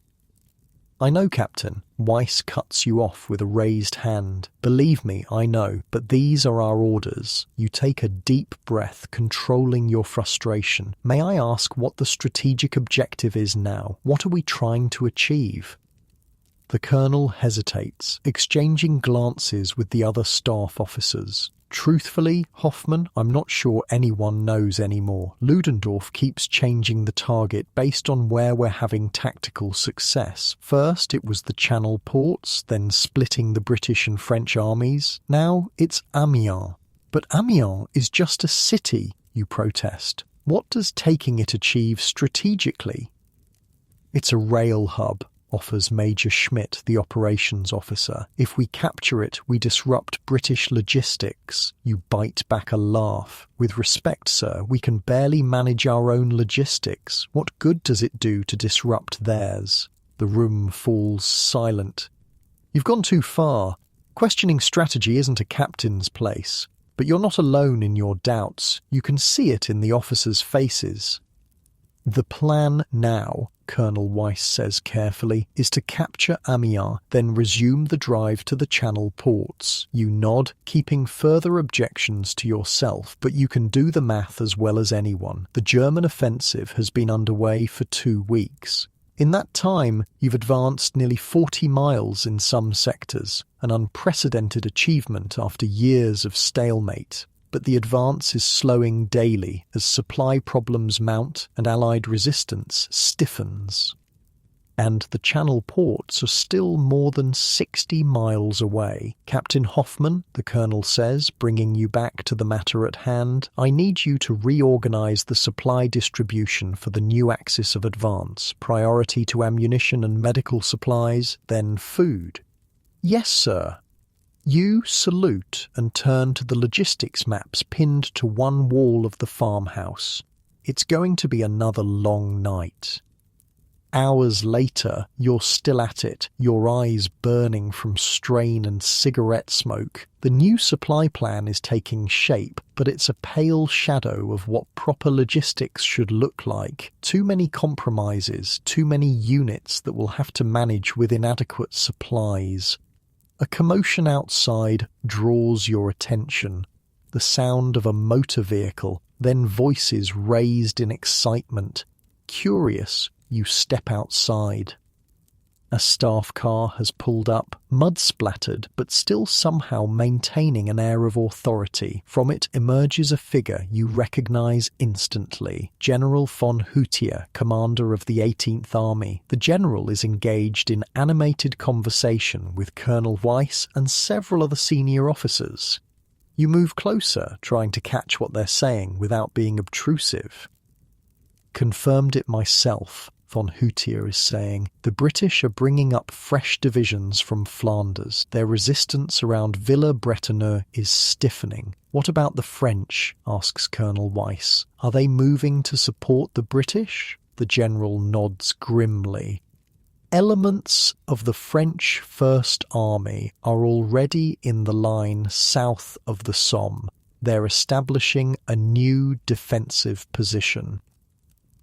"I know, Captain." Weiss cuts you off with a raised hand. "Believe me, I know, but these are our orders." You take a deep breath, controlling your frustration. "May I ask what the strategic objective is now? What are we trying to achieve?" The colonel hesitates, exchanging glances with the other staff officers. "Truthfully, Hoffman, I'm not sure anyone knows anymore. Ludendorff keeps changing the target based on where we're having tactical success. First it was the Channel ports, then splitting the British and French armies. Now it's Amiens." "But Amiens is just a city," you protest. "What does taking it achieve strategically?" "It's a rail hub," offers Major Schmidt, the operations officer. "If we capture it, we disrupt British logistics." You bite back a laugh. "With respect, sir, we can barely manage our own logistics. What good does it do to disrupt theirs?" The room falls silent. "You've gone too far. Questioning strategy isn't a captain's place. But you're not alone in your doubts. You can see it in the officers' faces." "The plan now," Colonel Weiss says carefully, "is to capture Amiens, then resume the drive to the Channel ports." You nod, keeping further objections to yourself, but you can do the math as well as anyone. The German offensive has been underway for 2 weeks. In that time, you've advanced nearly 40 miles in some sectors, an unprecedented achievement after years of stalemate. But the advance is slowing daily as supply problems mount and Allied resistance stiffens. and the Channel ports are still more than 60 miles away. Captain Hoffman, the colonel says, bringing you back to the matter at hand, I need you to reorganize the supply distribution for the new axis of advance, priority to ammunition and medical supplies, then food. Yes, sir. You salute and turn to the logistics maps pinned to one wall of the farmhouse. It's going to be another long night. Hours later, you're still at it, your eyes burning from strain and cigarette smoke. The new supply plan is taking shape, but it's a pale shadow of what proper logistics should look like. Too many compromises, too many units that will have to manage with inadequate supplies. A commotion outside draws your attention. The sound of a motor vehicle, then voices raised in excitement. Curious, you step outside. A staff car has pulled up, mud-splattered, but still somehow maintaining an air of authority. From it emerges a figure you recognize instantly. General von Hutier, commander of the 18th Army. The general is engaged in animated conversation with Colonel Weiss and several other senior officers. You move closer, trying to catch what they're saying without being obtrusive. Confirmed it myself, von Hutier is saying. The British are bringing up fresh divisions from Flanders. Their resistance around Villers-Bretonneux is stiffening. What about the French? Asks Colonel Weiss. Are they moving to support the British? The general nods grimly. Elements of the French First Army are already in the line south of the Somme. They're establishing a new defensive position.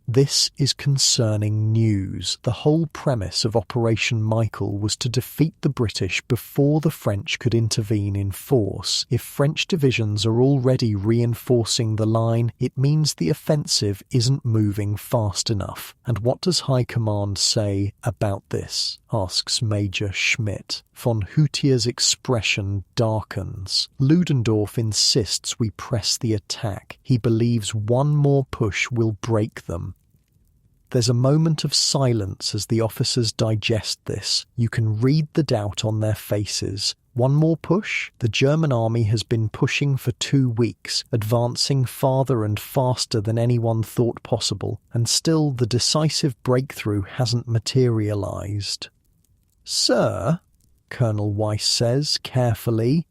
This is concerning news. The whole premise of Operation Michael was to defeat the British before the French could intervene in force. If French divisions are already reinforcing the line, it means the offensive isn't moving fast enough. And what does High Command say about this? Asks Major Schmidt. Von Hutier's expression darkens. Ludendorff insists we press the attack. He believes one more push will break them. There's a moment of silence as the officers digest this. You can read the doubt on their faces. One more push? The German army has been pushing for 2 weeks, advancing farther and faster than anyone thought possible, and still the decisive breakthrough hasn't materialized. Sir, Colonel Weiss says carefully,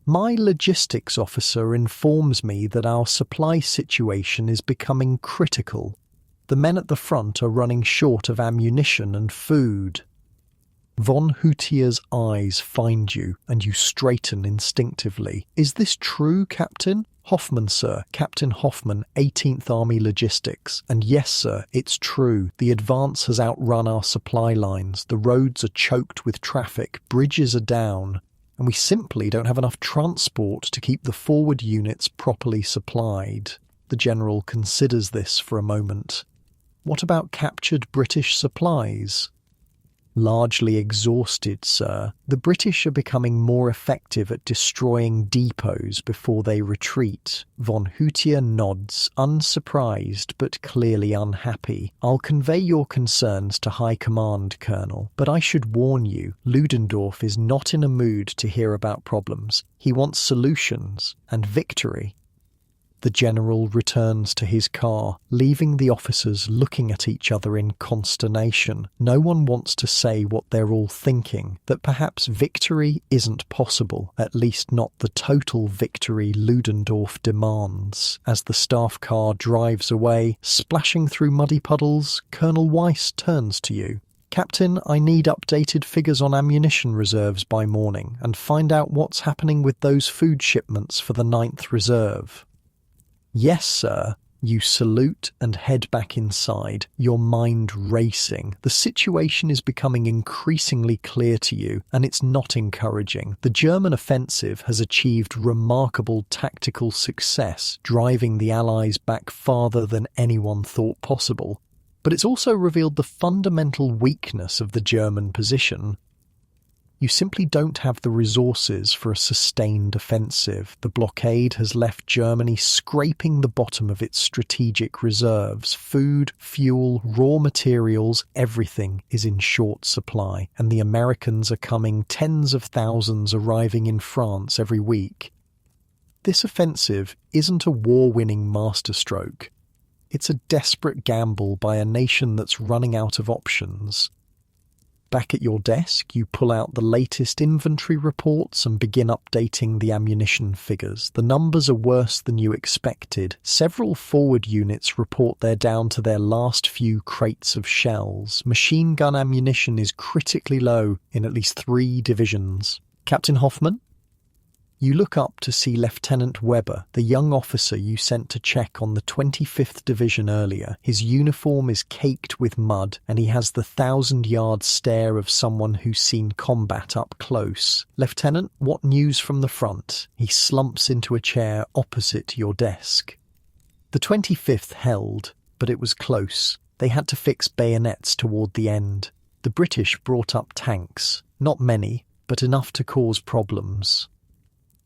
my logistics officer informs me that our supply situation is becoming critical. The men at the front are running short of ammunition and food. Von Hutier's eyes find you, and you straighten instinctively. Is this true, Captain? Hoffman, sir. Captain Hoffman, 18th Army Logistics. And yes, sir, it's true. The advance has outrun our supply lines. The roads are choked with traffic. Bridges are down. And we simply don't have enough transport to keep the forward units properly supplied. The general considers this for a moment. What about captured British supplies? Largely exhausted, sir. The British are becoming more effective at destroying depots before they retreat. Von Hutier nods, unsurprised but clearly unhappy. I'll convey your concerns to High Command, Colonel, but I should warn you, Ludendorff is not in a mood to hear about problems. He wants solutions and victory. The general returns to his car, leaving the officers looking at each other in consternation. No one wants to say what they're all thinking, that perhaps victory isn't possible, at least not the total victory Ludendorff demands. As the staff car drives away, splashing through muddy puddles, Colonel Weiss turns to you. Captain, I need updated figures on ammunition reserves by morning, and find out what's happening with those food shipments for the 9th Reserve. Yes, sir. You salute and head back inside, your mind racing. The situation is becoming increasingly clear to you, and it's not encouraging. The German offensive has achieved remarkable tactical success, driving the Allies back farther than anyone thought possible. But it's also revealed the fundamental weakness of the German position. You simply don't have the resources for a sustained offensive. The blockade has left Germany scraping the bottom of its strategic reserves. Food, fuel, raw materials, everything is in short supply, and the Americans are coming, tens of thousands arriving in France every week. This offensive isn't a war-winning masterstroke. It's a desperate gamble by a nation that's running out of options. Back at your desk, you pull out the latest inventory reports and begin updating the ammunition figures. The numbers are worse than you expected. Several forward units report they're down to their last few crates of shells. Machine gun ammunition is critically low in at least 3 divisions. Captain Hoffman? You look up to see Lieutenant Weber, the young officer you sent to check on the 25th Division earlier. His uniform is caked with mud, and he has the 1,000-yard stare of someone who's seen combat up close. Lieutenant, what news from the front? He slumps into a chair opposite your desk. The 25th held, but it was close. They had to fix bayonets toward the end. The British brought up tanks. Not many, but enough to cause problems.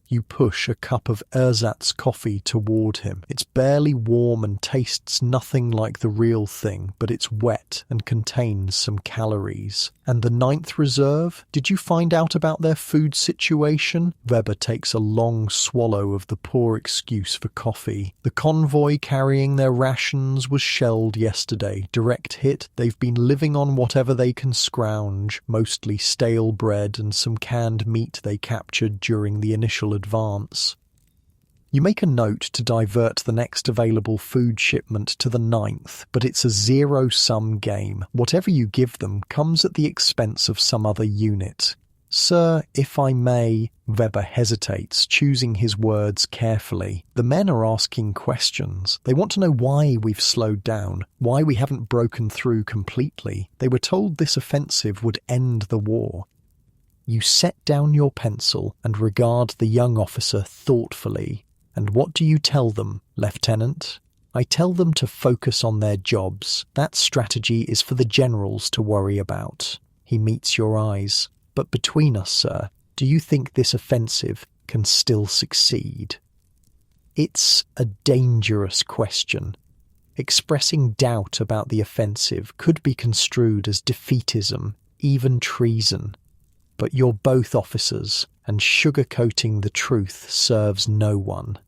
You push a cup of ersatz coffee toward him. It's barely warm and tastes nothing like the real thing, but it's wet and contains some calories. And the 9th Reserve? Did you find out about their food situation? Weber takes a long swallow of the poor excuse for coffee. The convoy carrying their rations was shelled yesterday. Direct hit. They've been living on whatever they can scrounge, mostly stale bread and some canned meat they captured during the initial advance. You make a note to divert the next available food shipment to the 9th, but it's a zero-sum game. Whatever you give them comes at the expense of some other unit. Sir, if I may, Weber hesitates, choosing his words carefully. The men are asking questions. They want to know why we've slowed down, why we haven't broken through completely. They were told this offensive would end the war. You set down your pencil and regard the young officer thoughtfully. And what do you tell them, Lieutenant? I tell them to focus on their jobs. That strategy is for the generals to worry about. He meets your eyes. But between us, sir, do you think this offensive can still succeed? It's a dangerous question. Expressing doubt about the offensive could be construed as defeatism, even treason. But you're both officers, and sugarcoating the truth serves no one.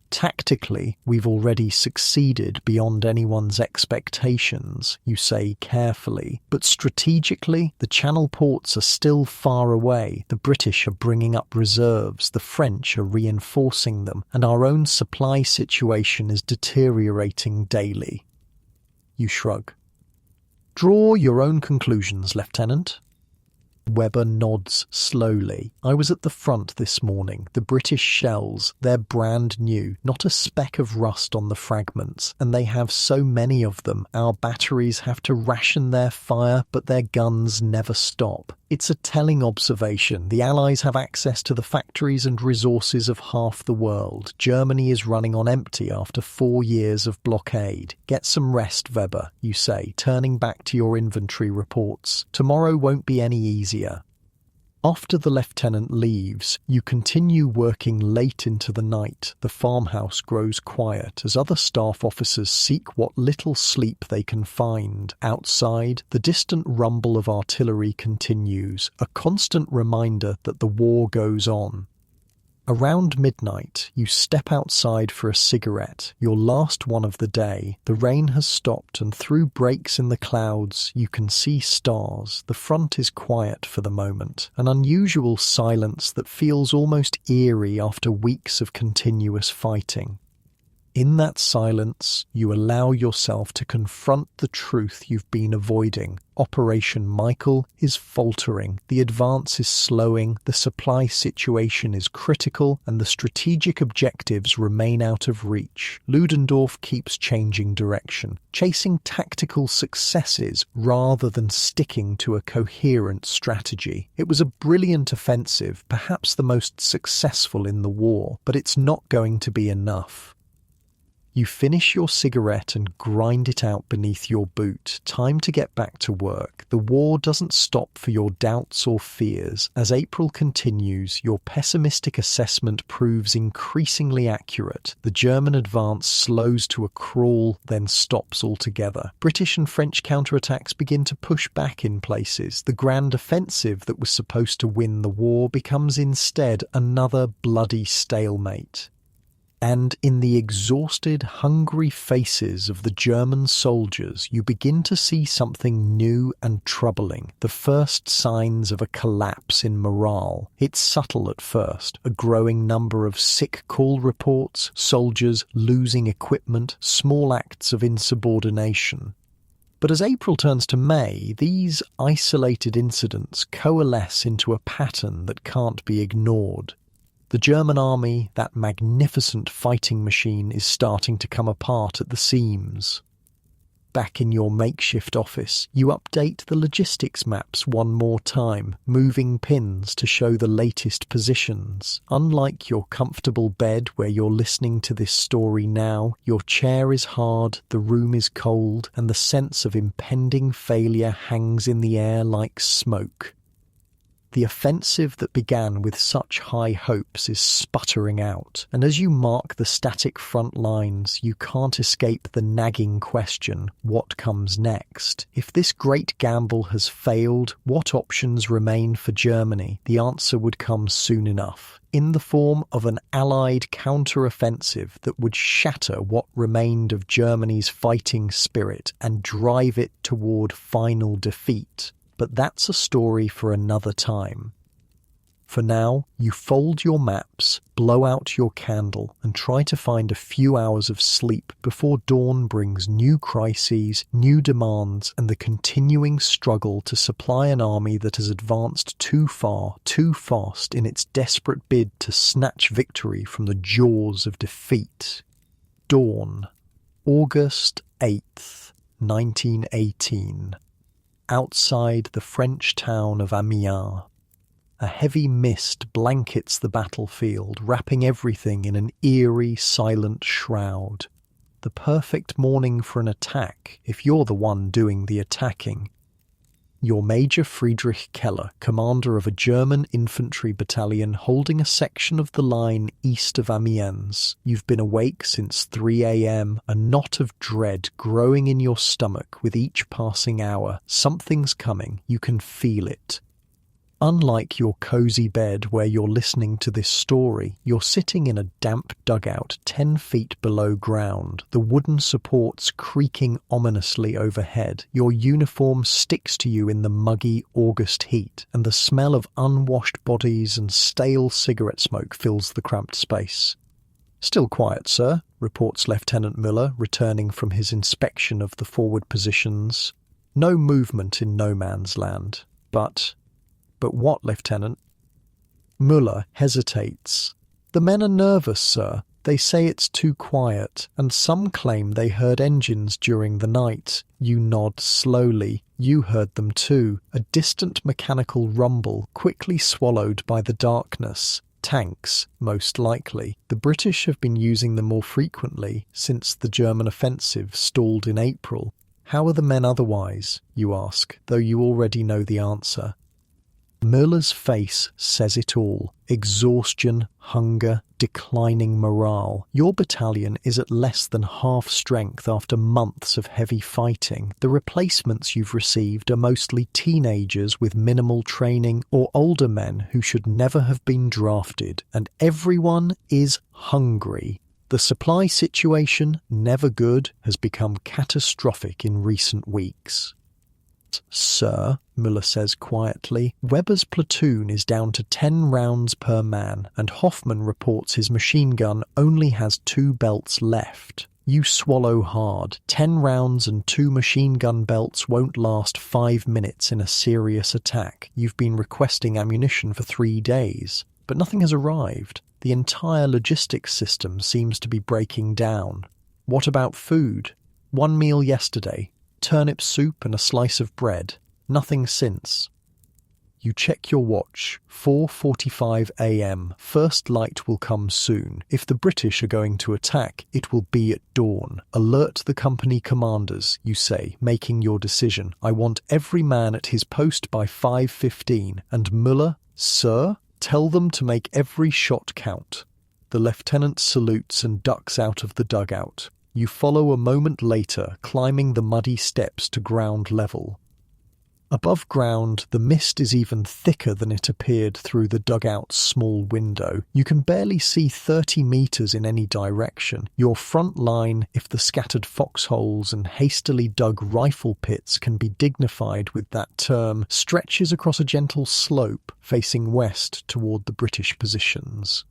Tactically, we've already succeeded beyond anyone's expectations, you say carefully. But strategically, the Channel ports are still far away. The British are bringing up reserves, the French are reinforcing them, and our own supply situation is deteriorating daily. You shrug. Draw your own conclusions, Lieutenant. Weber nods slowly. I was at the front this morning. The British shells, they're brand new, not a speck of rust on the fragments, and they have so many of them. Our batteries have to ration their fire, but their guns never stop. It's a telling observation. The Allies have access to the factories and resources of half the world. Germany is running on empty after 4 years of blockade. Get some rest, Weber, you say, turning back to your inventory reports. Tomorrow won't be any easier. After the lieutenant leaves, you continue working late into the night. The farmhouse grows quiet as other staff officers seek what little sleep they can find. Outside, the distant rumble of artillery continues, a constant reminder that the war goes on. Around midnight, you step outside for a cigarette, your last one of the day. The rain has stopped, and through breaks in the clouds, you can see stars. The front is quiet for the moment, an unusual silence that feels almost eerie after weeks of continuous fighting. In that silence, you allow yourself to confront the truth you've been avoiding. Operation Michael is faltering, the advance is slowing, the supply situation is critical, and the strategic objectives remain out of reach. Ludendorff keeps changing direction, chasing tactical successes rather than sticking to a coherent strategy. It was a brilliant offensive, perhaps the most successful in the war, but it's not going to be enough. You finish your cigarette and grind it out beneath your boot. Time to get back to work. The war doesn't stop for your doubts or fears. As April continues, your pessimistic assessment proves increasingly accurate. The German advance slows to a crawl, then stops altogether. British and French counterattacks begin to push back in places. The grand offensive that was supposed to win the war becomes instead another bloody stalemate. And in the exhausted, hungry faces of the German soldiers, you begin to see something new and troubling, the first signs of a collapse in morale. It's subtle at first, a growing number of sick call reports, soldiers losing equipment, small acts of insubordination. But as April turns to May, these isolated incidents coalesce into a pattern that can't be ignored. The German army, that magnificent fighting machine, is starting to come apart at the seams. Back in your makeshift office, you update the logistics maps one more time, moving pins to show the latest positions. Unlike your comfortable bed where you're listening to this story now, your chair is hard, the room is cold, and the sense of impending failure hangs in the air like smoke. The offensive that began with such high hopes is sputtering out, and as you mark the static front lines, you can't escape the nagging question, what comes next? If this great gamble has failed, what options remain for Germany? The answer would come soon enough, in the form of an Allied counter-offensive that would shatter what remained of Germany's fighting spirit and drive it toward final defeat. But that's a story for another time. For now, you fold your maps, blow out your candle, and try to find a few hours of sleep before dawn brings new crises, new demands, and the continuing struggle to supply an army that has advanced too far, too fast in its desperate bid to snatch victory from the jaws of defeat. Dawn, August 8th, 1918. Outside the French town of Amiens. A heavy mist blankets the battlefield, wrapping everything in an eerie, silent shroud. The perfect morning for an attack, if you're the one doing the attacking. You're Major Friedrich Keller, commander of a German infantry battalion holding a section of the line east of Amiens. You've been awake since 3 a.m., a knot of dread growing in your stomach with each passing hour. Something's coming, you can feel it. Unlike your cozy bed where you're listening to this story, you're sitting in a damp dugout 10 feet below ground, the wooden supports creaking ominously overhead. Your uniform sticks to you in the muggy August heat, and the smell of unwashed bodies and stale cigarette smoke fills the cramped space. "Still quiet, sir," reports Lieutenant Müller, returning from his inspection of the forward positions. "No movement in no man's land. But what, Lieutenant?" Müller hesitates. "The men are nervous, sir. They say it's too quiet, and some claim they heard engines during the night." You nod slowly. You heard them too. A distant mechanical rumble, quickly swallowed by the darkness. Tanks, most likely. The British have been using them more frequently since the German offensive stalled in April. "How are the men otherwise?" you ask, though you already know the answer. Müller's face says it all. Exhaustion, hunger, declining morale. Your battalion is at less than half strength after months of heavy fighting. The replacements you've received are mostly teenagers with minimal training or older men who should never have been drafted. And everyone is hungry. The supply situation, never good, has become catastrophic in recent weeks. "Sir," Müller says quietly, "Weber's platoon is down to 10 rounds per man, and Hoffmann reports his machine gun only has 2 belts left." You swallow hard. 10 rounds and 2 machine gun belts won't last 5 minutes in a serious attack. You've been requesting ammunition for 3 days, but nothing has arrived. The entire logistics system seems to be breaking down. What about food? 1 meal yesterday. Turnip soup and a slice of bread. Nothing since. You check your watch. 4:45 a.m. First light will come soon. If the British are going to attack, it will be at dawn. Alert the company commanders, you say, making your decision. I want every man at his post by 5:15. And Muller, sir, tell them to make every shot count. The lieutenant salutes and ducks out of the dugout. You follow a moment later, climbing the muddy steps to ground level. Above ground, the mist is even thicker than it appeared through the dugout's small window. You can barely see 30 meters in any direction. Your front line, if the scattered foxholes and hastily dug rifle pits can be dignified with that term, stretches across a gentle slope facing west toward the British positions.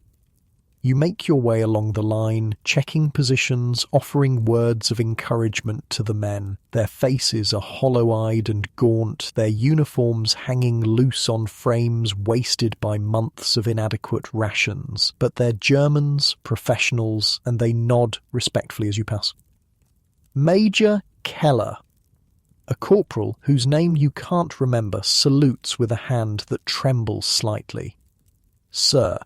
You make your way along the line, checking positions, offering words of encouragement to the men. Their faces are hollow-eyed and gaunt, their uniforms hanging loose on frames wasted by months of inadequate rations. But they're Germans, professionals, and they nod respectfully as you pass. Major Keller. A corporal whose name you can't remember salutes with a hand that trembles slightly. Sir,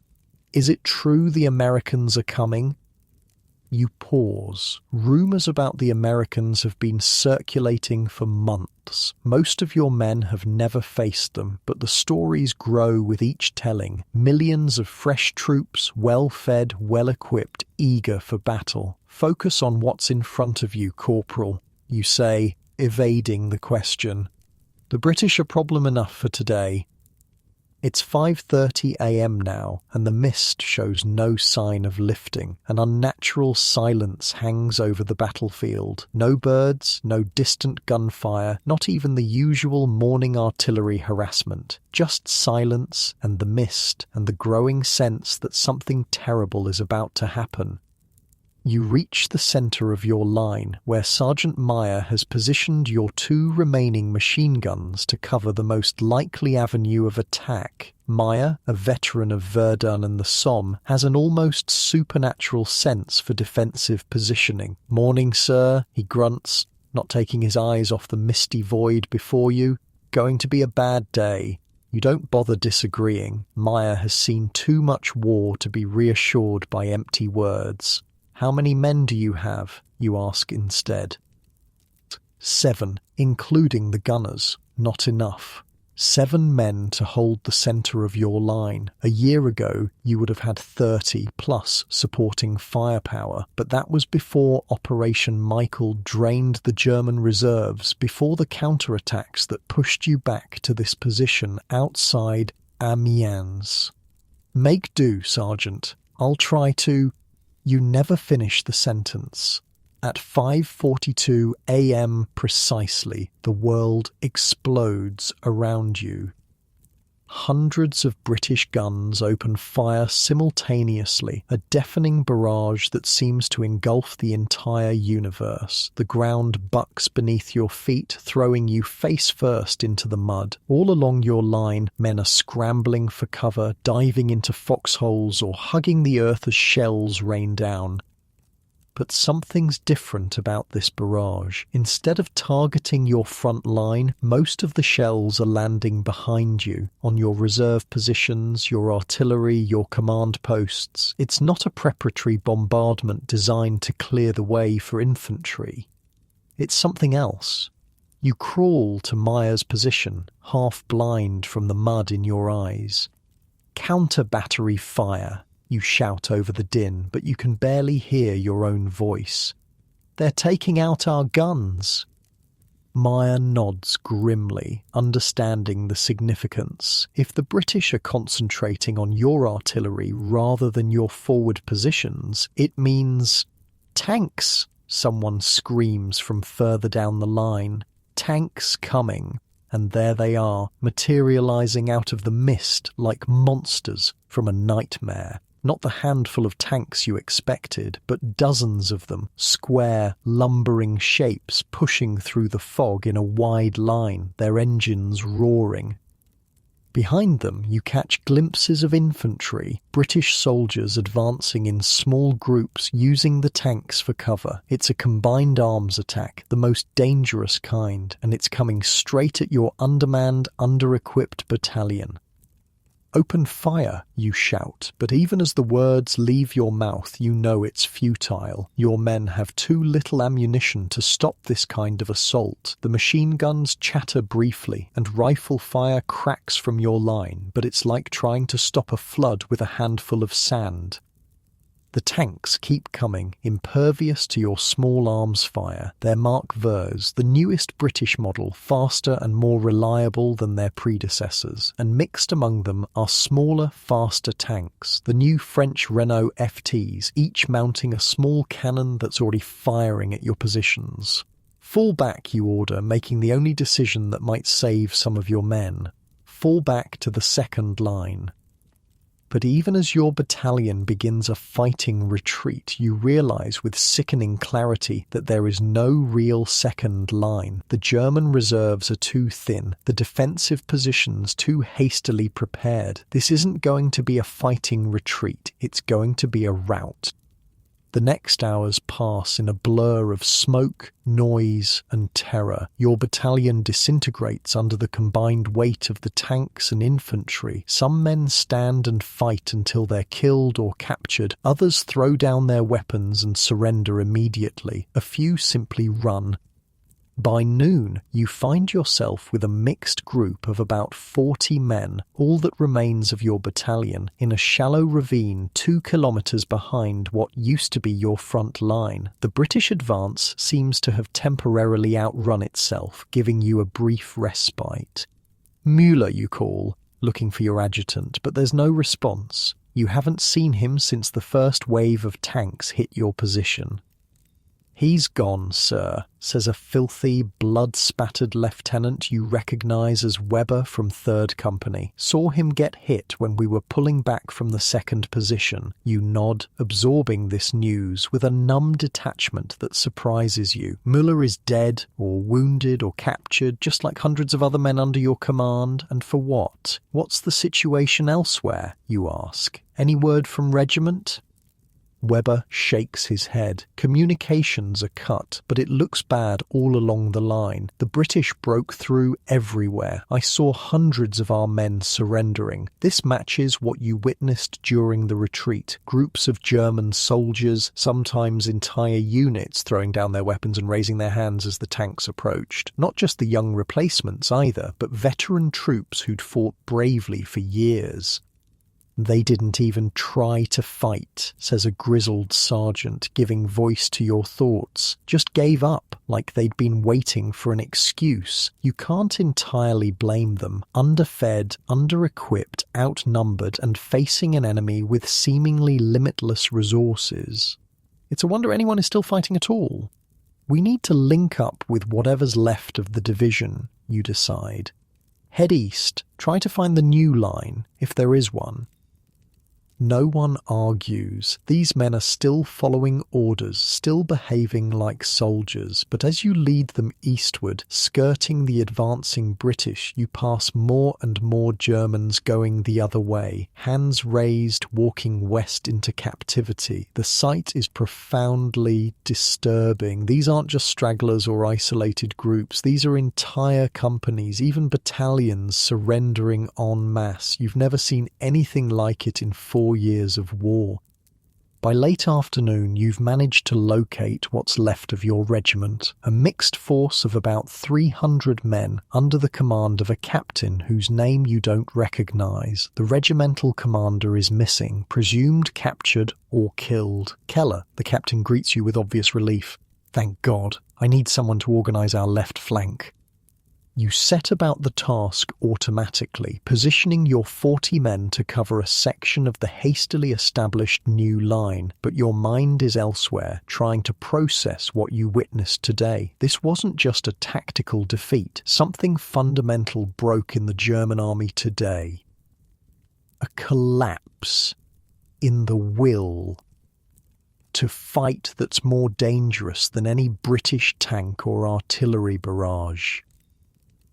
is it true the Americans are coming? You pause. Rumours about the Americans have been circulating for months. Most of your men have never faced them, but the stories grow with each telling. Millions of fresh troops, well-fed, well-equipped, eager for battle. Focus on what's in front of you, Corporal, you say, evading the question. The British are problem enough for today. It's 5:30 a.m. now, and the mist shows no sign of lifting. An unnatural silence hangs over the battlefield. No birds, no distant gunfire, not even the usual morning artillery harassment. Just silence and the mist and the growing sense that something terrible is about to happen. You reach the centre of your line, where Sergeant Meyer has positioned your 2 remaining machine guns to cover the most likely avenue of attack. Meyer, a veteran of Verdun and the Somme, has an almost supernatural sense for defensive positioning. "Morning, sir," he grunts, not taking his eyes off the misty void before you. "Going to be a bad day." You don't bother disagreeing. Meyer has seen too much war to be reassured by empty words. "How many men do you have?" you ask instead. 7, including the gunners. Not enough. 7 men to hold the centre of your line. A year ago, you would have had 30 plus supporting firepower, but that was before Operation Michael drained the German reserves, before the counterattacks that pushed you back to this position outside Amiens. "Make do, Sergeant. I'll try to..." You never finish the sentence. At 5:42 a.m. precisely, the world explodes around you. Hundreds of British guns open fire simultaneously, a deafening barrage that seems to engulf the entire universe. The ground bucks beneath your feet, throwing you face first into the mud. All along your line, men are scrambling for cover, diving into foxholes or hugging the earth as shells rain down. But something's different about this barrage. Instead of targeting your front line, most of the shells are landing behind you, on your reserve positions, your artillery, your command posts. It's not a preparatory bombardment designed to clear the way for infantry. It's something else. You crawl to Meyer's position, half blind from the mud in your eyes. "Counter-battery fire," you shout over the din, but you can barely hear your own voice. "They're taking out our guns." Meyer nods grimly, understanding the significance. If the British are concentrating on your artillery rather than your forward positions, it means... "Tanks!" someone screams from further down the line. "Tanks coming." And there they are, materializing out of the mist like monsters from a nightmare. Not the handful of tanks you expected, but dozens of them, square, lumbering shapes pushing through the fog in a wide line, their engines roaring. Behind them, you catch glimpses of infantry, British soldiers advancing in small groups using the tanks for cover. It's a combined arms attack, the most dangerous kind, and it's coming straight at your undermanned, under-equipped battalion. "Open fire," you shout, but even as the words leave your mouth, you know it's futile. Your men have too little ammunition to stop this kind of assault. The machine guns chatter briefly, and rifle fire cracks from your line, but it's like trying to stop a flood with a handful of sand. The tanks keep coming, impervious to your small arms fire. They're Mark V's, the newest British model, faster and more reliable than their predecessors. And mixed among them are smaller, faster tanks, the new French Renault FTs, each mounting a small cannon that's already firing at your positions. "Fall back," you order, making the only decision that might save some of your men. Fall back to the second line. But even as your battalion begins a fighting retreat, you realize with sickening clarity that there is no real second line. The German reserves are too thin, the defensive positions too hastily prepared. This isn't going to be a fighting retreat, it's going to be a rout. The next hours pass in a blur of smoke, noise, and terror. Your battalion disintegrates under the combined weight of the tanks and infantry. Some men stand and fight until they're killed or captured. Others throw down their weapons and surrender immediately. A few simply run. By noon, you find yourself with a mixed group of about 40 men, all that remains of your battalion, in a shallow ravine 2 kilometers behind what used to be your front line. The British advance seems to have temporarily outrun itself, giving you a brief respite. Müller you call, looking for your adjutant, but there's no response. You haven't seen him since the first wave of tanks hit your position. "He's gone, sir," says a filthy, blood-spattered lieutenant you recognize as Weber from 3rd Company. "Saw him get hit when we were pulling back from the 2nd position." You nod, absorbing this news with a numb detachment that surprises you. Müller is dead, or wounded, or captured, just like hundreds of other men under your command. And for what? What's the situation elsewhere, you ask? Any word from regiment? Weber shakes his head. Communications are cut, but it looks bad all along the line. The British broke through everywhere. I saw hundreds of our men surrendering. This matches what you witnessed during the retreat. Groups of German soldiers, sometimes entire units, throwing down their weapons and raising their hands as the tanks approached. Not just the young replacements either, but veteran troops who'd fought bravely for years. "They didn't even try to fight," says a grizzled sergeant, giving voice to your thoughts. "Just gave up, like they'd been waiting for an excuse." You can't entirely blame them. Underfed, under-equipped, outnumbered, and facing an enemy with seemingly limitless resources. It's a wonder anyone is still fighting at all. "We need to link up with whatever's left of the division," you decide. "Head east, try to find the new line, if there is one." No one argues. These men are still following orders, still behaving like soldiers, but as you lead them eastward, skirting the advancing British, you pass more and more Germans going the other way, hands raised, walking west into captivity. The sight is profoundly disturbing. These aren't just stragglers or isolated groups. These are entire companies, even battalions surrendering en masse. You've never seen anything like it in 4 years of war. By late afternoon, you've managed to locate what's left of your regiment, a mixed force of about 300 men under the command of a captain whose name you don't recognize. The regimental commander is missing, presumed captured or killed. Keller, the captain, greets you with obvious relief. "Thank God. I need someone to organize our left flank." You set about the task automatically, positioning your 40 men to cover a section of the hastily established new line, but your mind is elsewhere, trying to process what you witnessed today. This wasn't just a tactical defeat. Something fundamental broke in the German army today. A collapse in the will to fight that's more dangerous than any British tank or artillery barrage.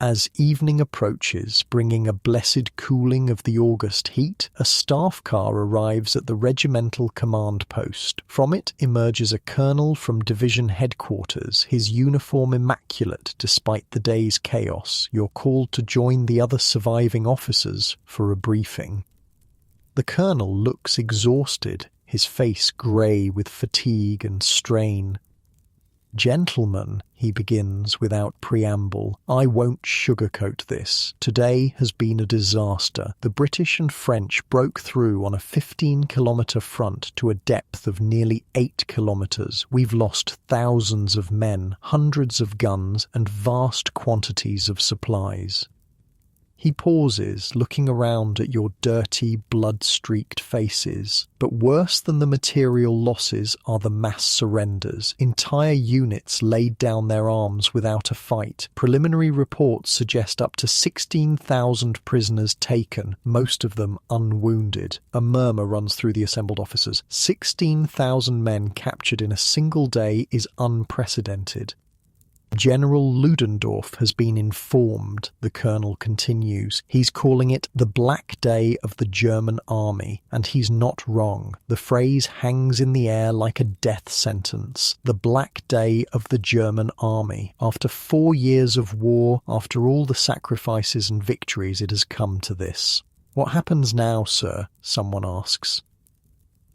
As evening approaches, bringing a blessed cooling of the August heat, a staff car arrives at the regimental command post. From it emerges a colonel from division headquarters, his uniform immaculate despite the day's chaos. You're called to join the other surviving officers for a briefing. The colonel looks exhausted, his face grey with fatigue and strain. "Gentlemen," he begins without preamble, "I won't sugarcoat this. Today has been a disaster. The British and French broke through on a 15-kilometre front to a depth of nearly 8 kilometres. We've lost thousands of men, hundreds of guns, and vast quantities of supplies." He pauses, looking around at your dirty, blood-streaked faces. But worse than the material losses are the mass surrenders. Entire units laid down their arms without a fight. Preliminary reports suggest up to 16,000 prisoners taken, most of them unwounded. A murmur runs through the assembled officers. 16,000 men captured in a single day is unprecedented. "General Ludendorff has been informed," the colonel continues. "He's calling it the Black Day of the German army, and he's not wrong. The phrase hangs in the air like a death sentence. The Black Day of the German army. After 4 years of war, after all the sacrifices and victories, it has come to this." "What happens now, sir?" someone asks.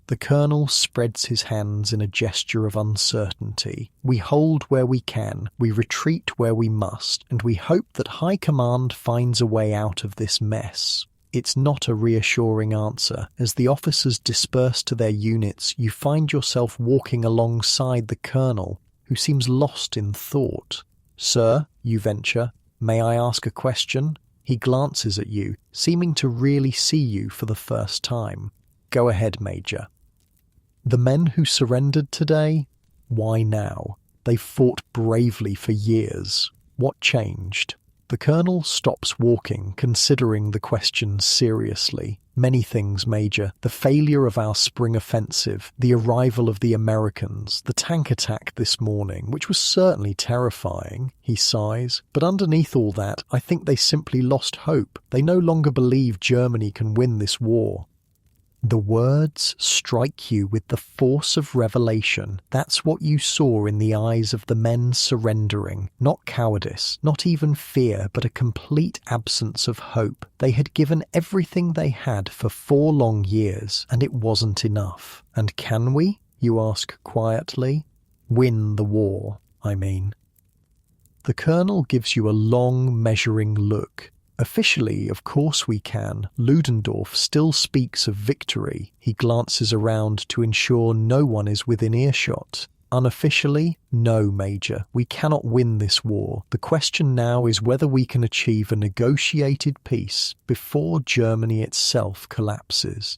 The colonel spreads his hands in a gesture of uncertainty. "We hold where we can, we retreat where we must, and we hope that High Command finds a way out of this mess." It's not a reassuring answer. As the officers disperse to their units, you find yourself walking alongside the colonel, who seems lost in thought. "Sir," you venture, "may I ask a question?" He glances at you, seeming to really see you for the first time. "Go ahead, Major." "The men who surrendered today? Why now? They've fought bravely for years. What changed?" The colonel stops walking, considering the question seriously. "Many things, Major. The failure of our spring offensive, the arrival of the Americans, the tank attack this morning, which was certainly terrifying," he sighs. "But underneath all that, I think they simply lost hope. They no longer believe Germany can win this war." The words strike you with the force of revelation. That's what you saw in the eyes of the men surrendering. Not cowardice, not even fear, but a complete absence of hope. They had given everything they had for 4 long years, and it wasn't enough. "And can we?" you ask quietly. "Win the war, I mean." The colonel gives you a long, measuring look. "Officially, of course we can. Ludendorff still speaks of victory." He glances around to ensure no one is within earshot. "Unofficially, no, Major. We cannot win this war. The question now is whether we can achieve a negotiated peace before Germany itself collapses."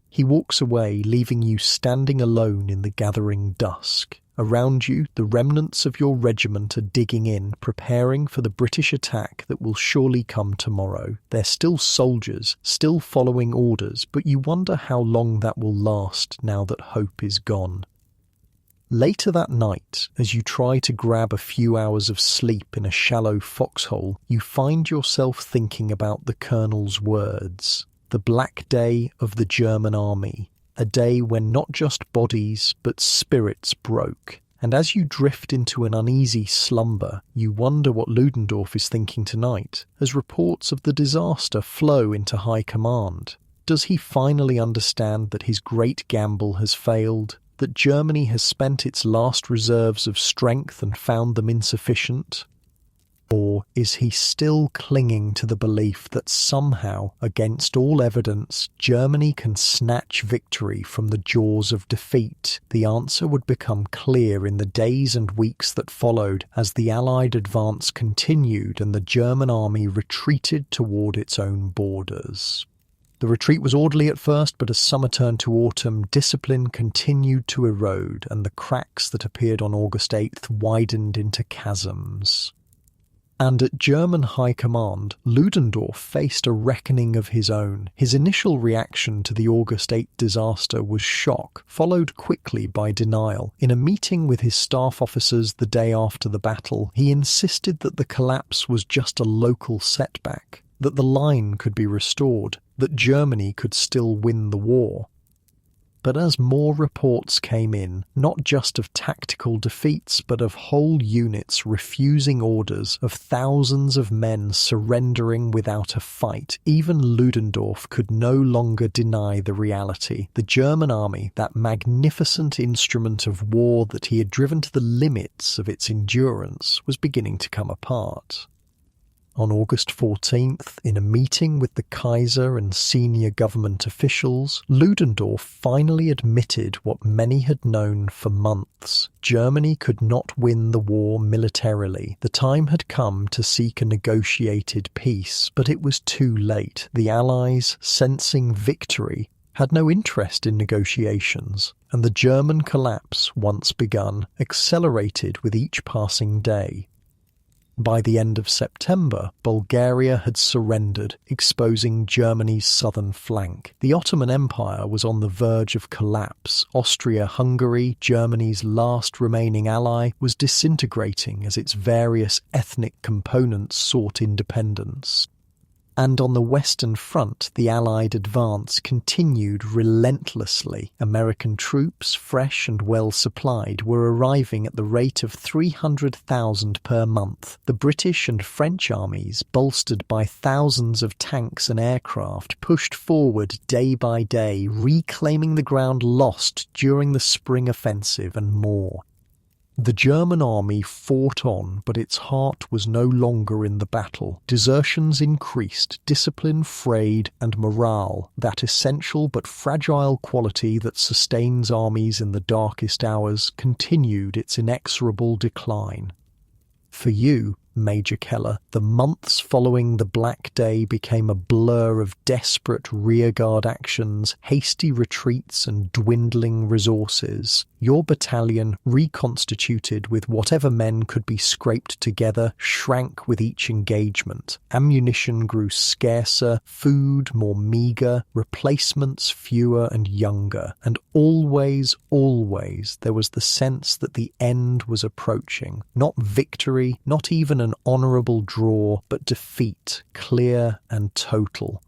He walks away, leaving you standing alone in the gathering dusk. Around you, the remnants of your regiment are digging in, preparing for the British attack that will surely come tomorrow. They're still soldiers, still following orders, but you wonder how long that will last now that hope is gone. Later that night, as you try to grab a few hours of sleep in a shallow foxhole, you find yourself thinking about the colonel's words. The Black Day of the German army. A day when not just bodies, but spirits broke. And as you drift into an uneasy slumber, you wonder what Ludendorff is thinking tonight, as reports of the disaster flow into High Command. Does he finally understand that his great gamble has failed, that Germany has spent its last reserves of strength and found them insufficient? Or is he still clinging to the belief that somehow, against all evidence, Germany can snatch victory from the jaws of defeat? The answer would become clear in the days and weeks that followed as the Allied advance continued and the German army retreated toward its own borders. The retreat was orderly at first, but as summer turned to autumn, discipline continued to erode, and the cracks that appeared on August 8th widened into chasms. And at German high command, Ludendorff faced a reckoning of his own. His initial reaction to the August 8 disaster was shock, followed quickly by denial. In a meeting with his staff officers the day after the battle, he insisted that the collapse was just a local setback, that the line could be restored, that Germany could still win the war. But as more reports came in, not just of tactical defeats, but of whole units refusing orders, of thousands of men surrendering without a fight, even Ludendorff could no longer deny the reality. The German army, that magnificent instrument of war that he had driven to the limits of its endurance, was beginning to come apart. On August 14th, in a meeting with the Kaiser and senior government officials, Ludendorff finally admitted what many had known for months. Germany could not win the war militarily. The time had come to seek a negotiated peace, but it was too late. The Allies, sensing victory, had no interest in negotiations, and the German collapse, once begun, accelerated with each passing day. By the end of September, Bulgaria had surrendered, exposing Germany's southern flank. The Ottoman Empire was on the verge of collapse. Austria-Hungary, Germany's last remaining ally, was disintegrating as its various ethnic components sought independence. And on the Western Front, the Allied advance continued relentlessly. American troops, fresh and well supplied, were arriving at the rate of 300,000 per month. The British and French armies, bolstered by thousands of tanks and aircraft, pushed forward day by day, reclaiming the ground lost during the spring offensive and more. The German army fought on, but its heart was no longer in the battle. Desertions increased, discipline frayed, and morale, that essential but fragile quality that sustains armies in the darkest hours, continued its inexorable decline. For you, Major Keller, the months following the Black Day became a blur of desperate rearguard actions, hasty retreats, and dwindling resources. Your battalion, reconstituted with whatever men could be scraped together, shrank with each engagement. Ammunition grew scarcer, food more meagre, replacements fewer and younger, and always, always there was the sense that the end was approaching. Not victory, not even an honourable draw, but defeat, clear and total.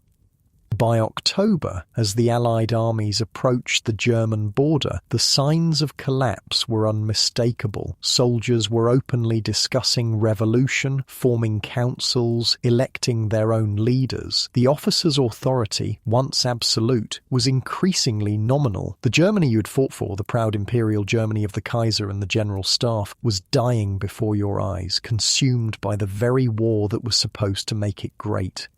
By October, as the Allied armies approached the German border, the signs of collapse were unmistakable. Soldiers were openly discussing revolution, forming councils, electing their own leaders. The officers' authority, once absolute, was increasingly nominal. The Germany you had fought for, the proud imperial Germany of the Kaiser and the General Staff, was dying before your eyes, consumed by the very war that was supposed to make it great.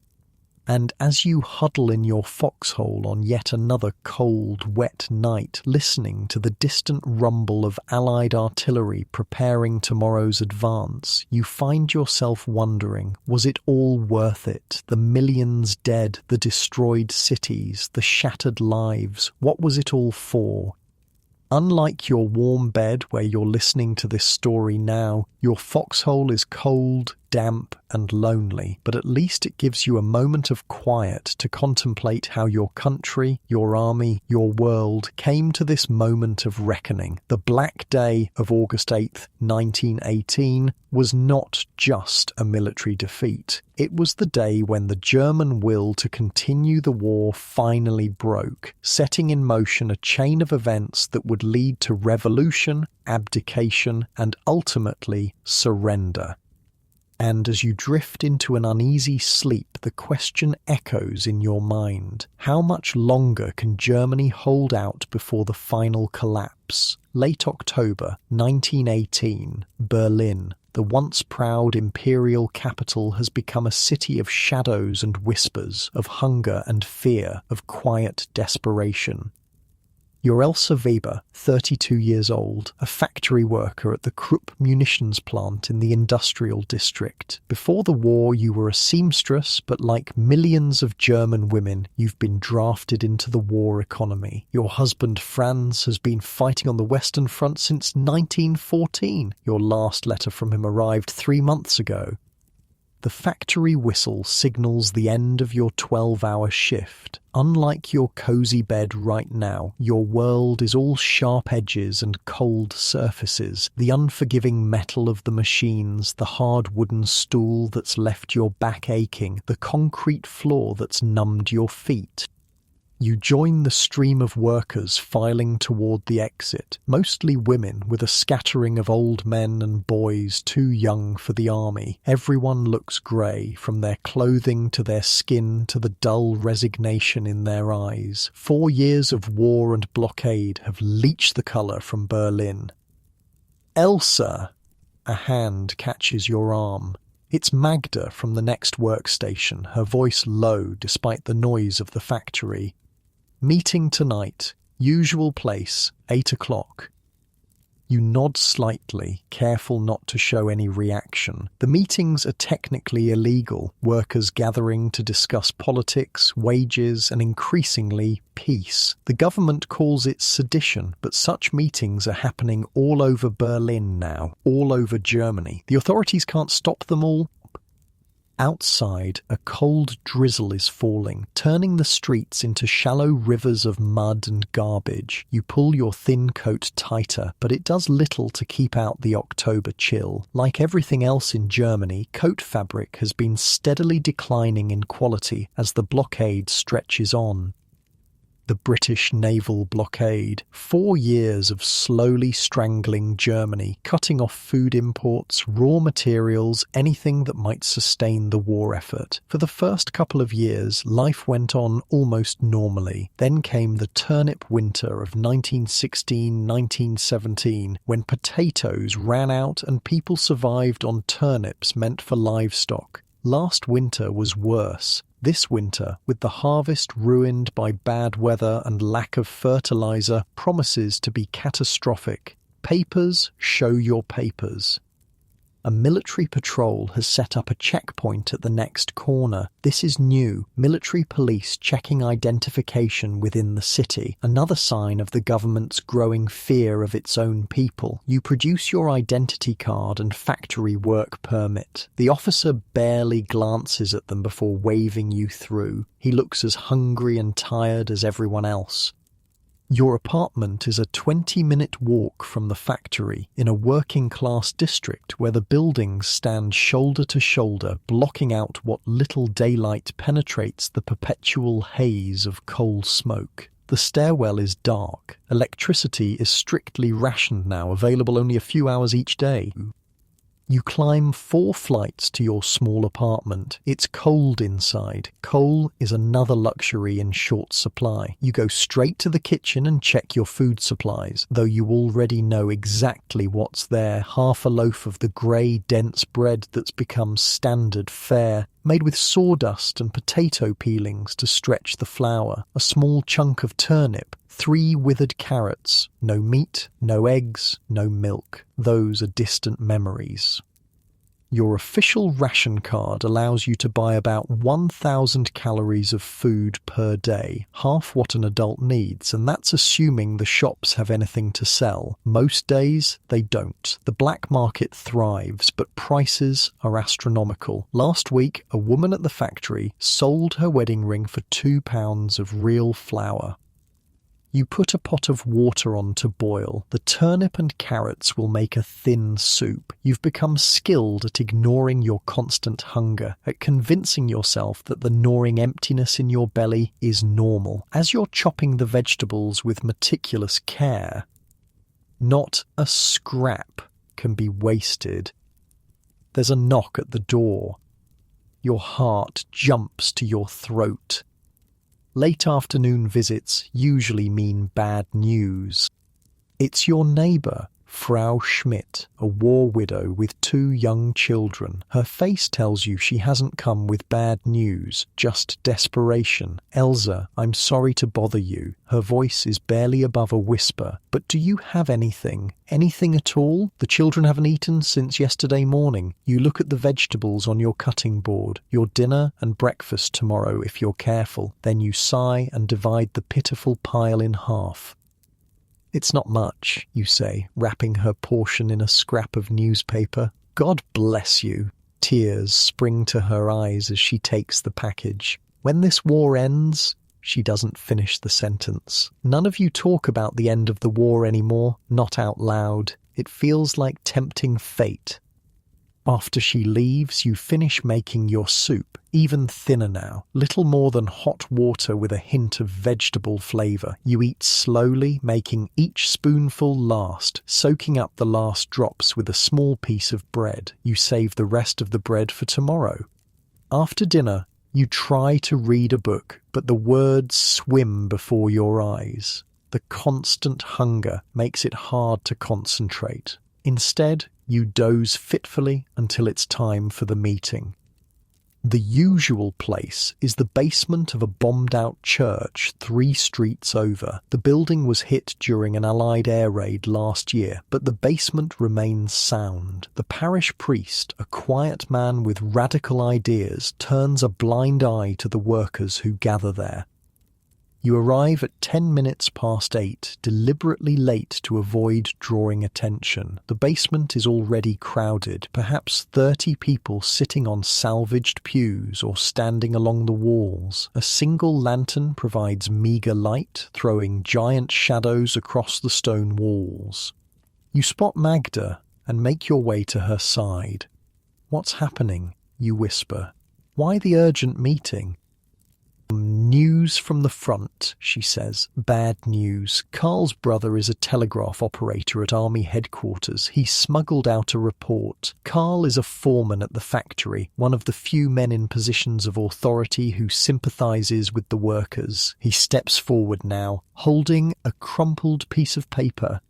And as you huddle in your foxhole on yet another cold, wet night, listening to the distant rumble of Allied artillery preparing tomorrow's advance, you find yourself wondering, was it all worth it? The millions dead, the destroyed cities, the shattered lives, what was it all for? Unlike your warm bed where you're listening to this story now, your foxhole is cold, damp and lonely, but at least it gives you a moment of quiet to contemplate how your country, your army, your world came to this moment of reckoning. The Black Day of August 8th, 1918 was not just a military defeat. It was the day when the German will to continue the war finally broke, setting in motion a chain of events that would lead to revolution, abdication, and ultimately surrender. And as you drift into an uneasy sleep, the question echoes in your mind. How much longer can Germany hold out before the final collapse? Late October 1918, Berlin, the once proud imperial capital, has become a city of shadows and whispers, of hunger and fear, of quiet desperation. You're Elsa Weber, 32 years old, a factory worker at the Krupp munitions plant in the industrial district. Before the war, you were a seamstress, but like millions of German women, you've been drafted into the war economy. Your husband Franz has been fighting on the Western Front since 1914. Your last letter from him arrived 3 months ago. The factory whistle signals the end of your 12-hour shift. Unlike your cozy bed right now, your world is all sharp edges and cold surfaces, the unforgiving metal of the machines, the hard wooden stool that's left your back aching, the concrete floor that's numbed your feet. You join the stream of workers filing toward the exit, mostly women with a scattering of old men and boys too young for the army. Everyone looks grey, from their clothing to their skin to the dull resignation in their eyes. 4 years of war and blockade have leached the colour from Berlin. Elsa! A hand catches your arm. It's Magda from the next workstation, her voice low despite the noise of the factory. Meeting tonight, usual place, 8 o'clock. You nod slightly, careful not to show any reaction. The meetings are technically illegal, workers gathering to discuss politics, wages, and increasingly, peace. The government calls it sedition, but such meetings are happening all over Berlin now, all over Germany. The authorities can't stop them all. Outside, a cold drizzle is falling, turning the streets into shallow rivers of mud and garbage. You pull your thin coat tighter, but it does little to keep out the October chill. Like everything else in Germany, coat fabric has been steadily declining in quality as the blockade stretches on. The British naval blockade. 4 years of slowly strangling Germany, cutting off food imports, raw materials, anything that might sustain the war effort. For the first couple of years, life went on almost normally. Then came the turnip winter of 1916-1917, when potatoes ran out and people survived on turnips meant for livestock. Last winter was worse. This winter, with the harvest ruined by bad weather and lack of fertilizer, promises to be catastrophic. Papers, show your papers. A military patrol has set up a checkpoint at the next corner. This is new. Military police checking identification within the city. Another sign of the government's growing fear of its own people. You produce your identity card and factory work permit. The officer barely glances at them before waving you through. He looks as hungry and tired as everyone else. Your apartment is a 20-minute walk from the factory in a working-class district where the buildings stand shoulder to shoulder, blocking out what little daylight penetrates the perpetual haze of coal smoke. The stairwell is dark. Electricity is strictly rationed now, available only a few hours each day. You climb 4 flights to your small apartment. It's cold inside. Coal is another luxury in short supply. You go straight to the kitchen and check your food supplies, though you already know exactly what's there. Half a loaf of the grey, dense bread that's become standard fare, made with sawdust and potato peelings to stretch the flour. A small chunk of turnip. 3 withered carrots, no meat, no eggs, no milk. Those are distant memories. Your official ration card allows you to buy about 1,000 calories of food per day, half what an adult needs, and that's assuming the shops have anything to sell. Most days, they don't. The black market thrives, but prices are astronomical. Last week, a woman at the factory sold her wedding ring for £2 of real flour. You put a pot of water on to boil. The turnip and carrots will make a thin soup. You've become skilled at ignoring your constant hunger, at convincing yourself that the gnawing emptiness in your belly is normal. As you're chopping the vegetables with meticulous care, not a scrap can be wasted. There's a knock at the door. Your heart jumps to your throat. Late afternoon visits usually mean bad news. It's your neighbour, Frau Schmidt, a war widow with 2 young children. Her face tells you she hasn't come with bad news, just desperation. Elsa, I'm sorry to bother you. Her voice is barely above a whisper. But do you have anything? Anything at all? The children haven't eaten since yesterday morning. You look at the vegetables on your cutting board. Your dinner and breakfast tomorrow if you're careful. Then you sigh and divide the pitiful pile in half. It's not much, you say, wrapping her portion in a scrap of newspaper. God bless you. Tears spring to her eyes as she takes the package. When this war ends, she doesn't finish the sentence. None of you talk about the end of the war anymore, not out loud. It feels like tempting fate. After she leaves, you finish making your soup, even thinner now, little more than hot water with a hint of vegetable flavour. You eat slowly, making each spoonful last, soaking up the last drops with a small piece of bread. You save the rest of the bread for tomorrow. After dinner, you try to read a book, but the words swim before your eyes. The constant hunger makes it hard to concentrate. Instead, you doze fitfully until it's time for the meeting. The usual place is the basement of a bombed-out church 3 streets over. The building was hit during an Allied air raid last year, but the basement remains sound. The parish priest, a quiet man with radical ideas, turns a blind eye to the workers who gather there. You arrive at 10 minutes past 8, deliberately late to avoid drawing attention. The basement is already crowded, perhaps 30 people sitting on salvaged pews or standing along the walls. A single lantern provides meagre light, throwing giant shadows across the stone walls. You spot Magda and make your way to her side. "What's happening?" you whisper. "Why the urgent meeting?" "News from the front," she says. "Bad news. Carl's brother is a telegraph operator at Army headquarters. He smuggled out a report. Carl is a foreman at the factory, one of the few men in positions of authority who sympathizes with the workers." He steps forward now, holding a crumpled piece of paper.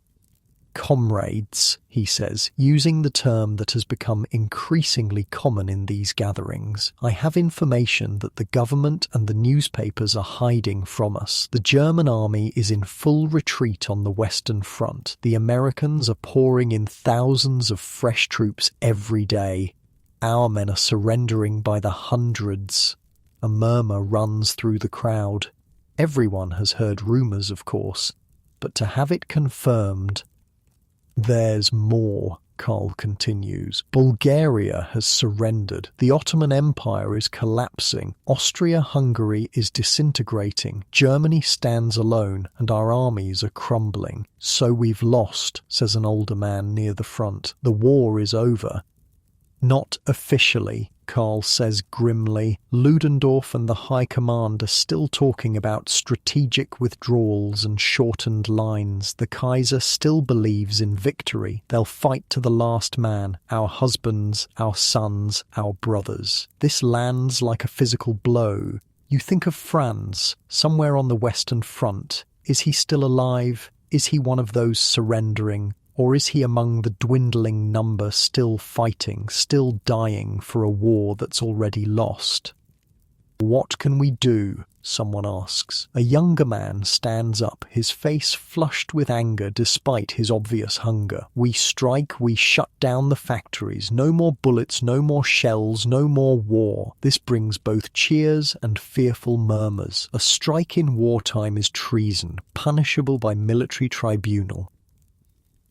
"Comrades," he says, using the term that has become increasingly common in these gatherings, "I have information that the government and the newspapers are hiding from us. The German army is in full retreat on the Western Front. The Americans are pouring in thousands of fresh troops every day. Our men are surrendering by the hundreds." A murmur runs through the crowd. Everyone has heard rumours, of course, but to have it confirmed... "There's more," Karl continues. "Bulgaria has surrendered. The Ottoman Empire is collapsing. Austria-Hungary is disintegrating. Germany stands alone, and our armies are crumbling. So we've lost," says an older man near the front. "The war is over." "Not officially," Karl says grimly. Ludendorff and the High Command are still talking about strategic withdrawals and shortened lines. The Kaiser still believes in victory. They'll fight to the last man, our husbands, our sons, our brothers. This lands like a physical blow. You think of Franz, somewhere on the Western Front. Is he still alive? Is he one of those surrendering? Or is he among the dwindling number still fighting, still dying for a war that's already lost? "What can we do?" someone asks. A younger man stands up, his face flushed with anger despite his obvious hunger. "We strike, we shut down the factories. No more bullets, no more shells, no more war." This brings both cheers and fearful murmurs. A strike in wartime is treason, punishable by military tribunal.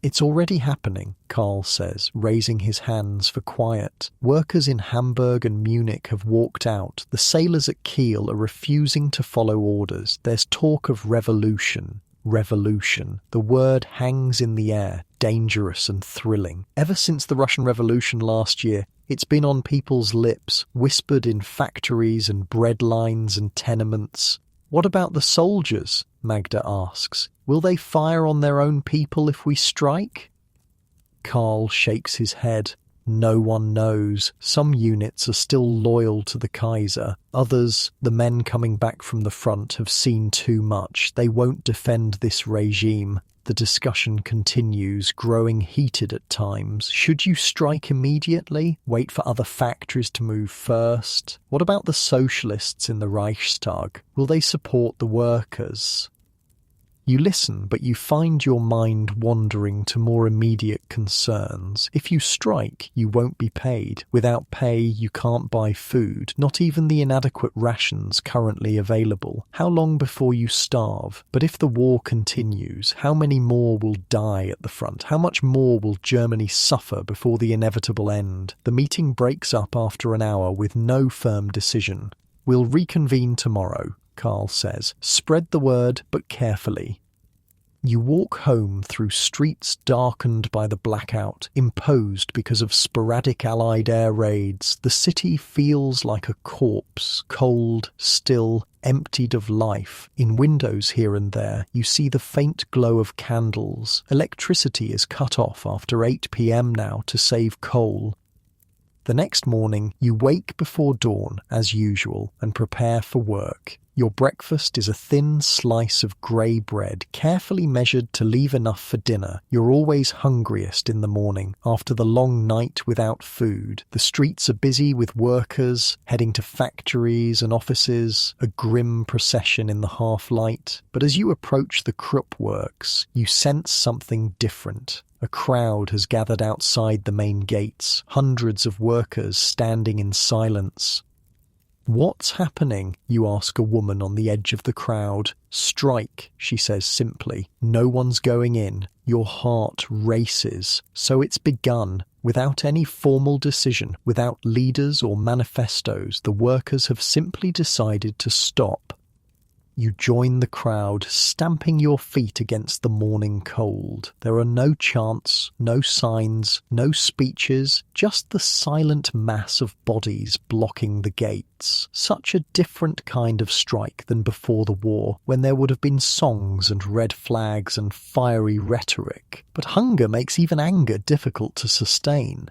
"It's already happening," Karl says, raising his hands for quiet. "Workers in Hamburg and Munich have walked out. The sailors at Kiel are refusing to follow orders. There's talk of revolution. Revolution. The word hangs in the air, dangerous and thrilling. Ever since the Russian Revolution last year, it's been on people's lips, whispered in factories and bread lines and tenements. What about the soldiers? Magda asks. Will they fire on their own people if we strike? Karl shakes his head. No one knows. Some units are still loyal to the Kaiser. Others, the men coming back from the front, have seen too much. They won't defend this regime. The discussion continues, growing heated at times. Should you strike immediately? Wait for other factories to move first? What about the socialists in the Reichstag? Will they support the workers? You listen, but you find your mind wandering to more immediate concerns. If you strike, you won't be paid. Without pay, you can't buy food, not even the inadequate rations currently available. How long before you starve? But if the war continues, how many more will die at the front? How much more will Germany suffer before the inevitable end? The meeting breaks up after an hour with no firm decision. We'll reconvene tomorrow, Karl says. Spread the word, but carefully. You walk home through streets darkened by the blackout, imposed because of sporadic Allied air raids. The city feels like a corpse, cold, still, emptied of life. In windows here and there, you see the faint glow of candles. Electricity is cut off after 8 p.m. now to save coal. The next morning, you wake before dawn, as usual, and prepare for work. Your breakfast is a thin slice of grey bread, carefully measured to leave enough for dinner. You're always hungriest in the morning, after the long night without food. The streets are busy with workers, heading to factories and offices, a grim procession in the half-light. But as you approach the Krupp works, you sense something different. A crowd has gathered outside the main gates, hundreds of workers standing in silence. "What's happening?" you ask a woman on the edge of the crowd. "Strike," she says simply. "No one's going in." Your heart races. So it's begun. Without any formal decision, without leaders or manifestos, the workers have simply decided to stop. You join the crowd, stamping your feet against the morning cold. There are no chants, no signs, no speeches, just the silent mass of bodies blocking the gates. Such a different kind of strike than before the war, when there would have been songs and red flags and fiery rhetoric. But hunger makes even anger difficult to sustain.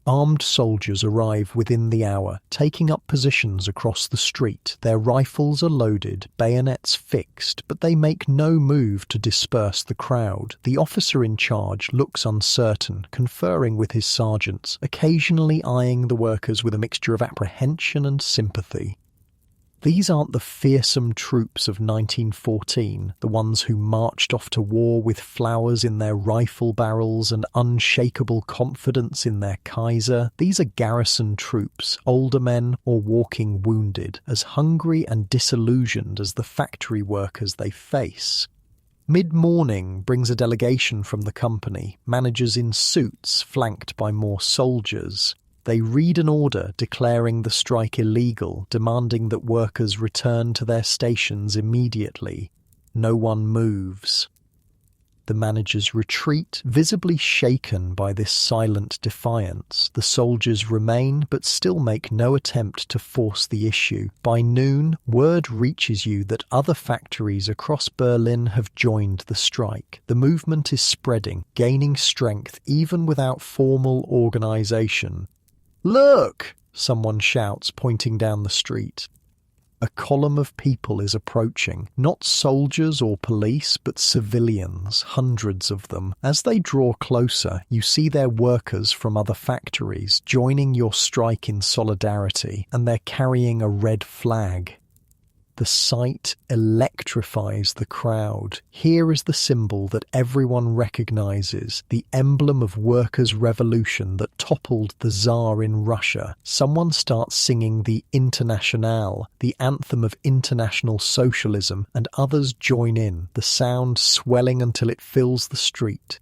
Armed soldiers arrive within the hour, taking up positions across the street. Their rifles are loaded, bayonets fixed, but they make no move to disperse the crowd. The officer in charge looks uncertain, conferring with his sergeants, occasionally eyeing the workers with a mixture of apprehension and sympathy. These aren't the fearsome troops of 1914, the ones who marched off to war with flowers in their rifle barrels and unshakable confidence in their Kaiser. These are garrison troops, older men or walking wounded, as hungry and disillusioned as the factory workers they face. Mid-morning brings a delegation from the company, managers in suits flanked by more soldiers. They read an order declaring the strike illegal, demanding that workers return to their stations immediately. No one moves. The managers retreat, visibly shaken by this silent defiance. The soldiers remain, but still make no attempt to force the issue. By noon, word reaches you that other factories across Berlin have joined the strike. The movement is spreading, gaining strength even without formal organization. "Look!" someone shouts, pointing down the street. A column of people is approaching, not soldiers or police, but civilians, hundreds of them. As they draw closer, you see their workers from other factories joining your strike in solidarity, and they're carrying a red flag. The sight electrifies the crowd. Here is the symbol that everyone recognizes, the emblem of workers' revolution that toppled the Tsar in Russia. Someone starts singing the Internationale, the anthem of international socialism, and others join in, the sound swelling until it fills the street.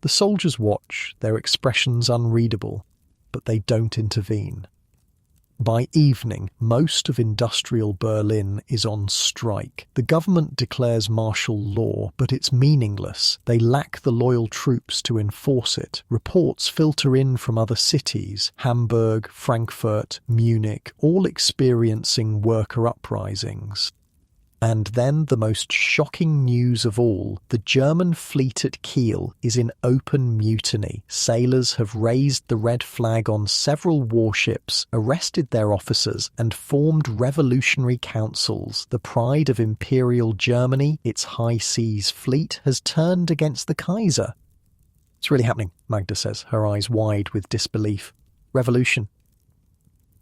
The soldiers watch, their expressions unreadable, but they don't intervene. By evening, most of industrial Berlin is on strike. The government declares martial law, but it's meaningless. They lack the loyal troops to enforce it. Reports filter in from other cities, Hamburg, Frankfurt, Munich, all experiencing worker uprisings. And then the most shocking news of all, the German fleet at Kiel is in open mutiny. Sailors have raised the red flag on several warships, arrested their officers, and formed revolutionary councils. The pride of Imperial Germany, its high seas fleet, has turned against the Kaiser. "It's really happening," Magda says, her eyes wide with disbelief. "Revolution."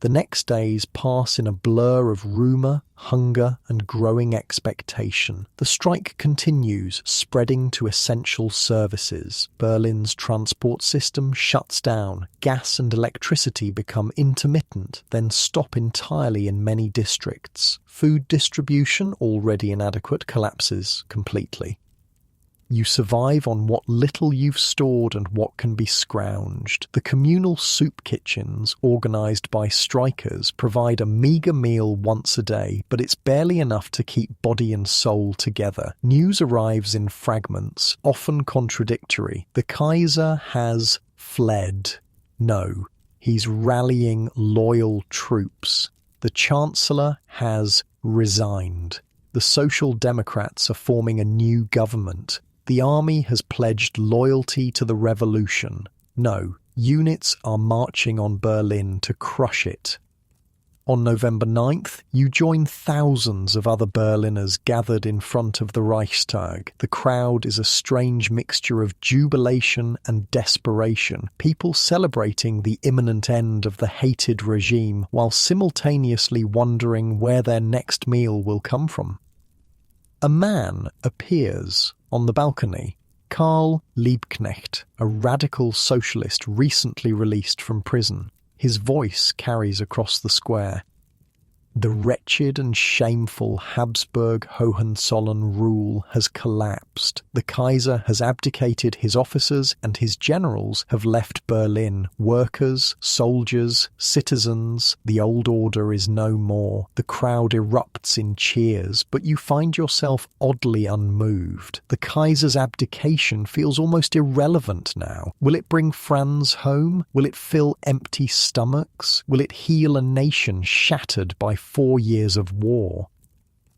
The next days pass in a blur of rumour, hunger, and growing expectation. The strike continues, spreading to essential services. Berlin's transport system shuts down. Gas and electricity become intermittent, then stop entirely in many districts. Food distribution, already inadequate, collapses completely. You survive on what little you've stored and what can be scrounged. The communal soup kitchens, organised by strikers, provide a meagre meal once a day, but it's barely enough to keep body and soul together. News arrives in fragments, often contradictory. The Kaiser has fled. No, he's rallying loyal troops. The Chancellor has resigned. The Social Democrats are forming a new government. The army has pledged loyalty to the revolution. No, units are marching on Berlin to crush it. On November 9th, you join thousands of other Berliners gathered in front of the Reichstag. The crowd is a strange mixture of jubilation and desperation, people celebrating the imminent end of the hated regime while simultaneously wondering where their next meal will come from. A man appears on the balcony. Karl Liebknecht, a radical socialist recently released from prison. His voice carries across the square. The wretched and shameful Habsburg-Hohenzollern rule has collapsed. The Kaiser has abdicated his officers and his generals have left Berlin. Workers, soldiers, citizens, the old order is no more. The crowd erupts in cheers, but you find yourself oddly unmoved. The Kaiser's abdication feels almost irrelevant now. Will it bring Franz home? Will it fill empty stomachs? Will it heal a nation shattered by 4 years of war?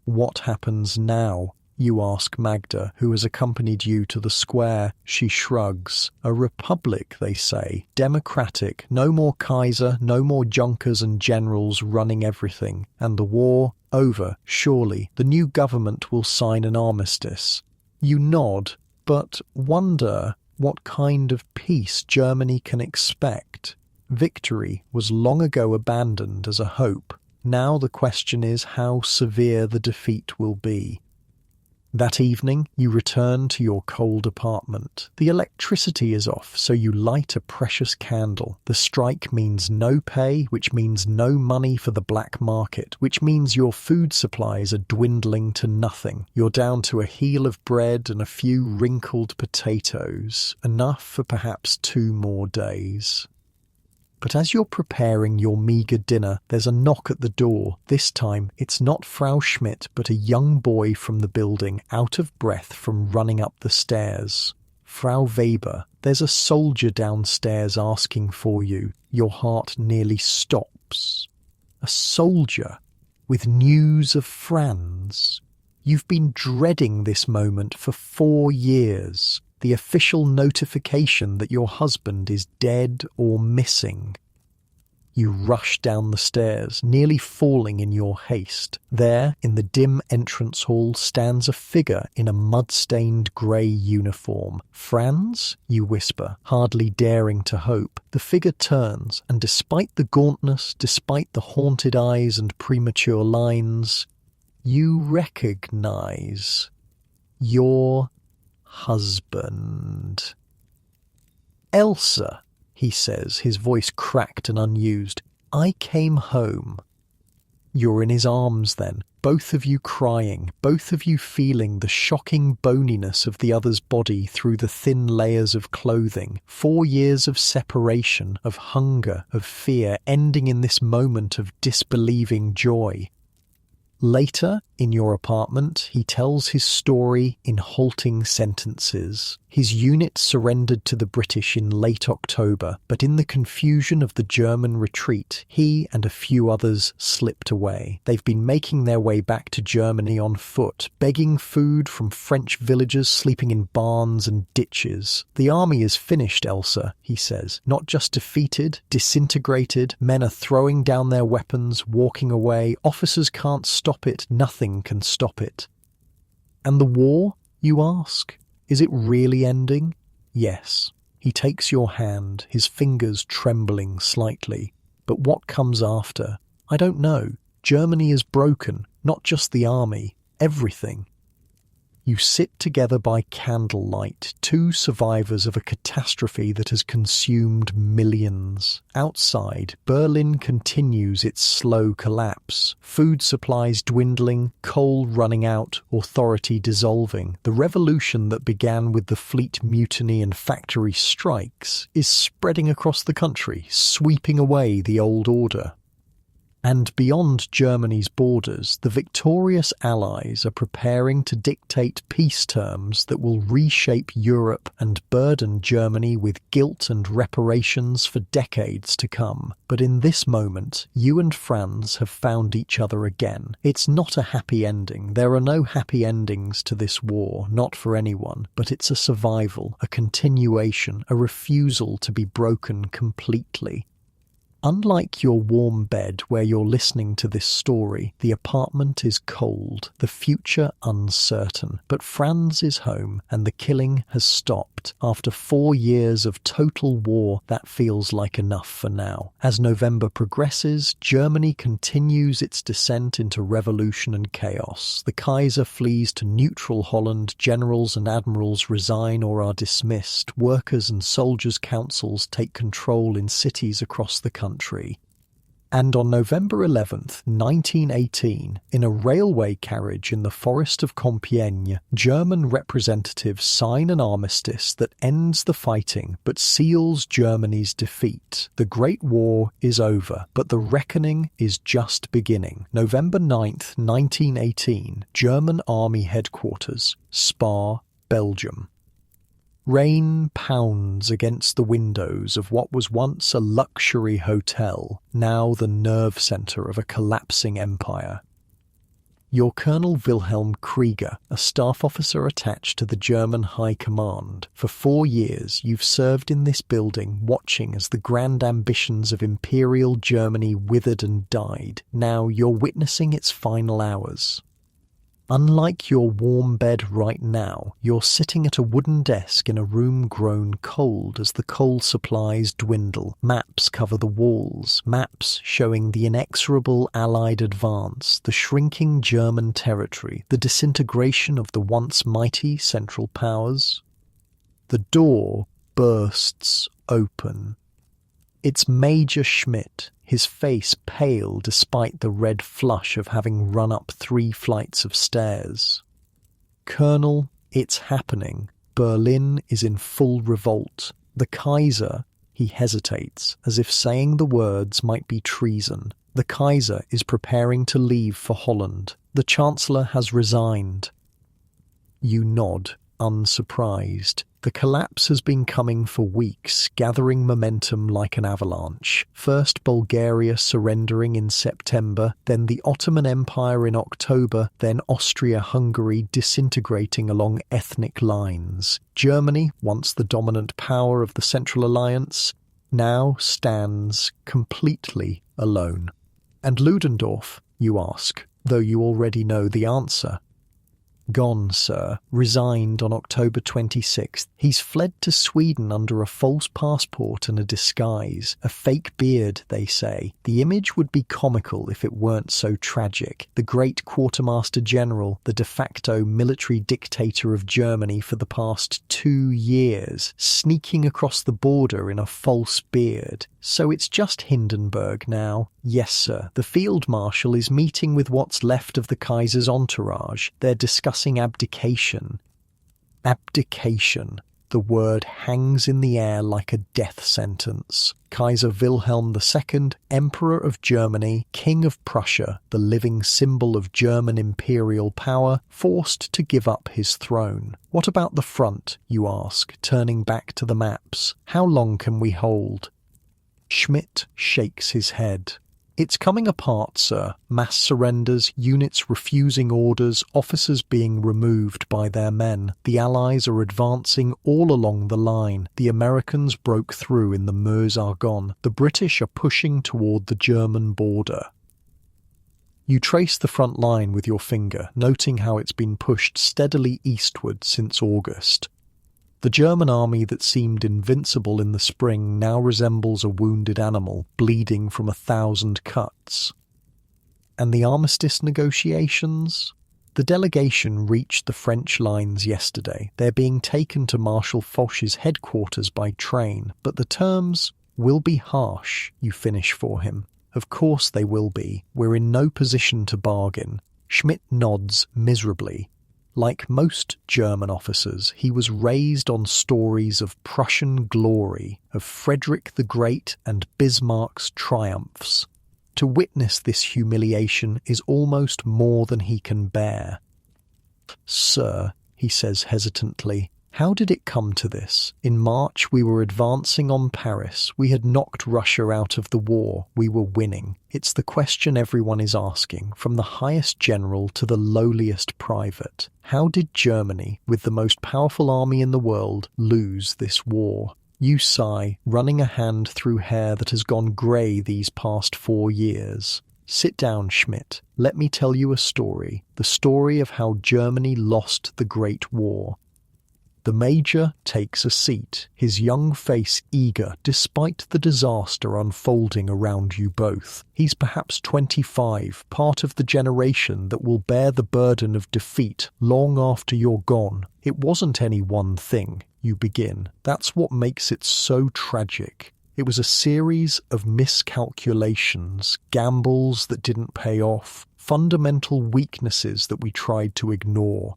What happens now? You ask Magda, who has accompanied you to the square. She shrugs. A republic, they say. Democratic. No more Kaiser, no more junkers and generals running everything. And the war? Over, surely. The new government will sign an armistice. You nod, but wonder what kind of peace Germany can expect. Victory was long ago abandoned as a hope. Now the question is how severe the defeat will be. That evening, you return to your cold apartment. The electricity is off, so you light a precious candle. The strike means no pay, which means no money for the black market, which means your food supplies are dwindling to nothing. You're down to a heel of bread and a few wrinkled potatoes, enough for perhaps 2 more days. But as you're preparing your meagre dinner, there's a knock at the door. This time, it's not Frau Schmidt, but a young boy from the building, out of breath from running up the stairs. Frau Weber, there's a soldier downstairs asking for you. Your heart nearly stops. A soldier with news of Franz. You've been dreading this moment for 4 years. The official notification that your husband is dead or missing. You rush down the stairs, nearly falling in your haste. There, in the dim entrance hall, stands a figure in a mud-stained grey uniform. Franz? You whisper, hardly daring to hope. The figure turns, and despite the gauntness, despite the haunted eyes and premature lines, you recognise your husband. Elsa, he says, his voice cracked and unused. I came home. You're in his arms then, both of you crying, both of you feeling the shocking boniness of the other's body through the thin layers of clothing. 4 years of separation, of hunger, of fear, ending in this moment of disbelieving joy. Later, in your apartment, he tells his story in halting sentences. His unit surrendered to the British in late October, but in the confusion of the German retreat, he and a few others slipped away. They've been making their way back to Germany on foot, begging food from French villagers sleeping in barns and ditches. The army is finished, Elsa, he says. Not just defeated, disintegrated. Men are throwing down their weapons, walking away. Officers can't stop it. Nothing can stop it. And the war, you ask? Is it really ending? Yes. He takes your hand, his fingers trembling slightly. But what comes after? I don't know. Germany is broken, not just the army, everything. You sit together by candlelight, two survivors of a catastrophe that has consumed millions. Outside, Berlin continues its slow collapse. Food supplies dwindling, coal running out, authority dissolving. The revolution that began with the fleet mutiny and factory strikes is spreading across the country, sweeping away the old order. And beyond Germany's borders, the victorious Allies are preparing to dictate peace terms that will reshape Europe and burden Germany with guilt and reparations for decades to come. But in this moment, you and Franz have found each other again. It's not a happy ending. There are no happy endings to this war, not for anyone, but it's a survival, a continuation, a refusal to be broken completely. Unlike your warm bed where you're listening to this story, the apartment is cold, the future uncertain. But Franz is home and the killing has stopped. After 4 years of total war, that feels like enough for now. As November progresses, Germany continues its descent into revolution and chaos. The Kaiser flees to neutral Holland, generals and admirals resign or are dismissed, workers' and soldiers' councils take control in cities across the country. And on November 11th, 1918, in a railway carriage in the forest of Compiègne, German representatives sign an armistice that ends the fighting but seals Germany's defeat. The Great War is over, but the reckoning is just beginning. November 9th, 1918, German Army Headquarters, Spa, Belgium. Rain pounds against the windows of what was once a luxury hotel, now the nerve centre of a collapsing empire. You're Colonel Wilhelm Krieger, a staff officer attached to the German High Command. For 4 years, you've served in this building, watching as the grand ambitions of Imperial Germany withered and died. Now you're witnessing its final hours. Unlike your warm bed right now, you're sitting at a wooden desk in a room grown cold as the coal supplies dwindle. Maps cover the walls, maps showing the inexorable Allied advance, the shrinking German territory, the disintegration of the once mighty Central Powers. The door bursts open. It's Major Schmidt, his face pale despite the red flush of having run up 3 flights of stairs. Colonel, it's happening. Berlin is in full revolt. The Kaiser, he hesitates, as if saying the words might be treason. The Kaiser is preparing to leave for Holland. The Chancellor has resigned. You nod, unsurprised. The collapse has been coming for weeks, gathering momentum like an avalanche. First Bulgaria surrendering in September, then the Ottoman Empire in October, then Austria-Hungary disintegrating along ethnic lines. Germany, once the dominant power of the Central Alliance, now stands completely alone. And Ludendorff, you ask, though you already know the answer. Gone, sir. Resigned on October 26th. He's fled to Sweden under a false passport and a disguise. A fake beard, they say. The image would be comical if it weren't so tragic. The great quartermaster general, the de facto military dictator of Germany for the past 2 years, sneaking across the border in a false beard. So it's just Hindenburg now. Yes, sir. The field marshal is meeting with what's left of the Kaiser's entourage. They're discussing abdication. Abdication. The word hangs in the air like a death sentence. Kaiser Wilhelm II, Emperor of Germany, King of Prussia, the living symbol of German imperial power, forced to give up his throne. What about the front, you ask, turning back to the maps? How long can we hold? Schmidt shakes his head. It's coming apart, sir. Mass surrenders, units refusing orders, officers being removed by their men. The Allies are advancing all along the line. The Americans broke through in the Meuse-Argonne. The British are pushing toward the German border. You trace the front line with your finger, noting how it's been pushed steadily eastward since August. The German army that seemed invincible in the spring now resembles a wounded animal, bleeding from 1,000 cuts. And the armistice negotiations? The delegation reached the French lines yesterday. They're being taken to Marshal Foch's headquarters by train, but the terms will be harsh, you finish for him. Of course they will be. We're in no position to bargain. Schmidt nods miserably. Like most German officers, he was raised on stories of Prussian glory, of Frederick the Great and Bismarck's triumphs. To witness this humiliation is almost more than he can bear. "Sir," he says hesitantly, "how did it come to this? In March we were advancing on Paris. We had knocked Russia out of the war. We were winning. It's the question everyone is asking, from the highest general to the lowliest private. How did Germany, with the most powerful army in the world, lose this war?" You sigh, running a hand through hair that has gone grey these past 4 years. "Sit down, Schmidt. Let me tell you a story. The story of how Germany lost the Great War." The Major takes a seat, his young face eager despite the disaster unfolding around you both. He's perhaps 25, part of the generation that will bear the burden of defeat long after you're gone. "It wasn't any one thing," you begin. "That's what makes it so tragic. It was a series of miscalculations, gambles that didn't pay off, fundamental weaknesses that we tried to ignore."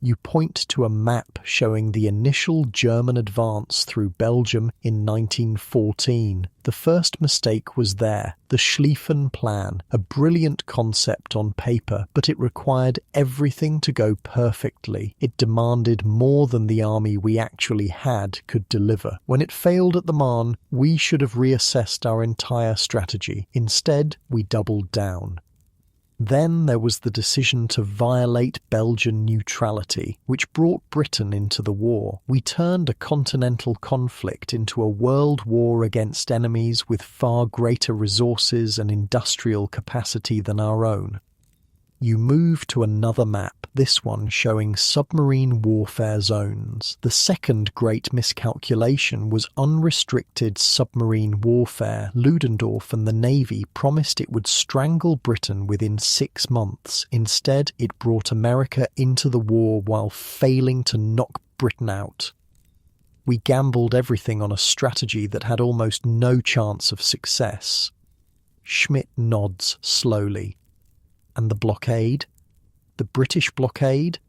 You point to a map showing the initial German advance through Belgium in 1914. The first mistake was there, the Schlieffen Plan, a brilliant concept on paper, but it required everything to go perfectly. It demanded more than the army we actually had could deliver. When it failed at the Marne, we should have reassessed our entire strategy. Instead, we doubled down. Then there was the decision to violate Belgian neutrality, which brought Britain into the war. We turned a continental conflict into a world war against enemies with far greater resources and industrial capacity than our own. You move to another map, this one showing submarine warfare zones. The second great miscalculation was unrestricted submarine warfare. Ludendorff and the Navy promised it would strangle Britain within 6 months. Instead, it brought America into the war while failing to knock Britain out. We gambled everything on a strategy that had almost no chance of success. Schmidt nods slowly. And the blockade? The British blockade?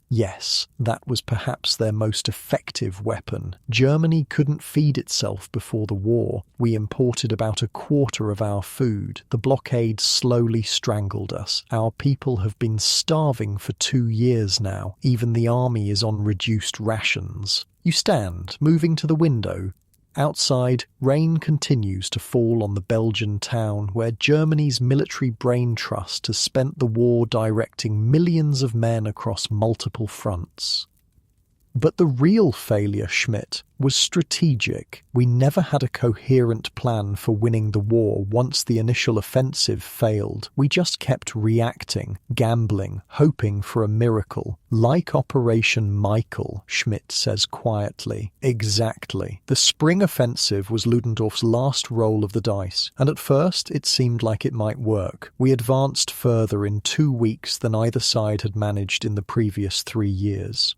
Yes, that was perhaps their most effective weapon. Germany couldn't feed itself before the war. We imported about a quarter of our food. The blockade slowly strangled us. Our people have been starving for 2 years now. Even the army is on reduced rations. You stand, moving to the window. Outside, rain continues to fall on the Belgian town where Germany's military brain trust has spent the war directing millions of men across multiple fronts. But the real failure, Schmidt, was strategic. We never had a coherent plan for winning the war once the initial offensive failed. We just kept reacting, gambling, hoping for a miracle. Like Operation Michael, Schmidt says quietly. Exactly. The spring offensive was Ludendorff's last roll of the dice, and at first it seemed like it might work. We advanced further in 2 weeks than either side had managed in the previous 3 years.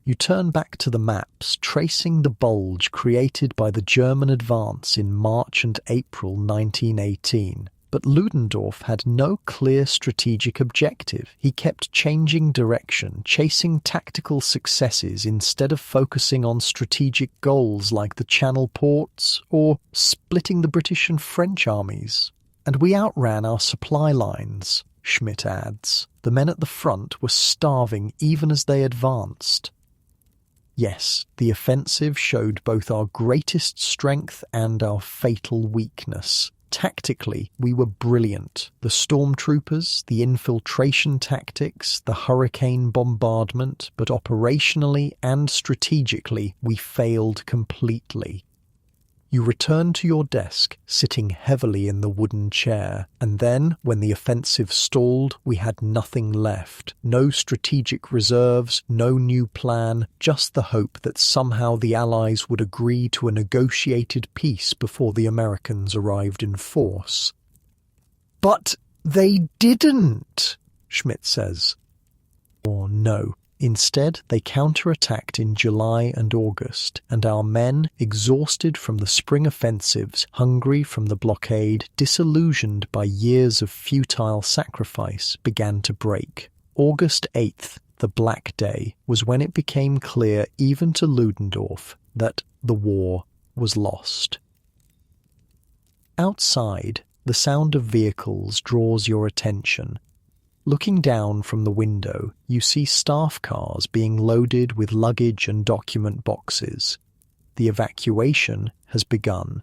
You turn back to the maps, tracing the bulge created by the German advance in March and April 1918. But Ludendorff had no clear strategic objective. He kept changing direction, chasing tactical successes instead of focusing on strategic goals like the Channel ports or splitting the British and French armies. And we outran our supply lines, Schmidt adds. The men at the front were starving even as they advanced. Yes, the offensive showed both our greatest strength and our fatal weakness. Tactically, we were brilliant. The stormtroopers, the infiltration tactics, the hurricane bombardment, but operationally and strategically, we failed completely. You return to your desk, sitting heavily in the wooden chair, and then, when the offensive stalled, we had nothing left. No strategic reserves, no new plan, just the hope that somehow the Allies would agree to a negotiated peace before the Americans arrived in force. But they didn't, Schmidt says. Or no. Instead, they counterattacked in July and August, and our men, exhausted from the spring offensives, hungry from the blockade, disillusioned by years of futile sacrifice, began to break. August 8th, the Black Day, was when it became clear even to Ludendorff that the war was lost. Outside, the sound of vehicles draws your attention. Looking down from the window, you see staff cars being loaded with luggage and document boxes. The evacuation has begun.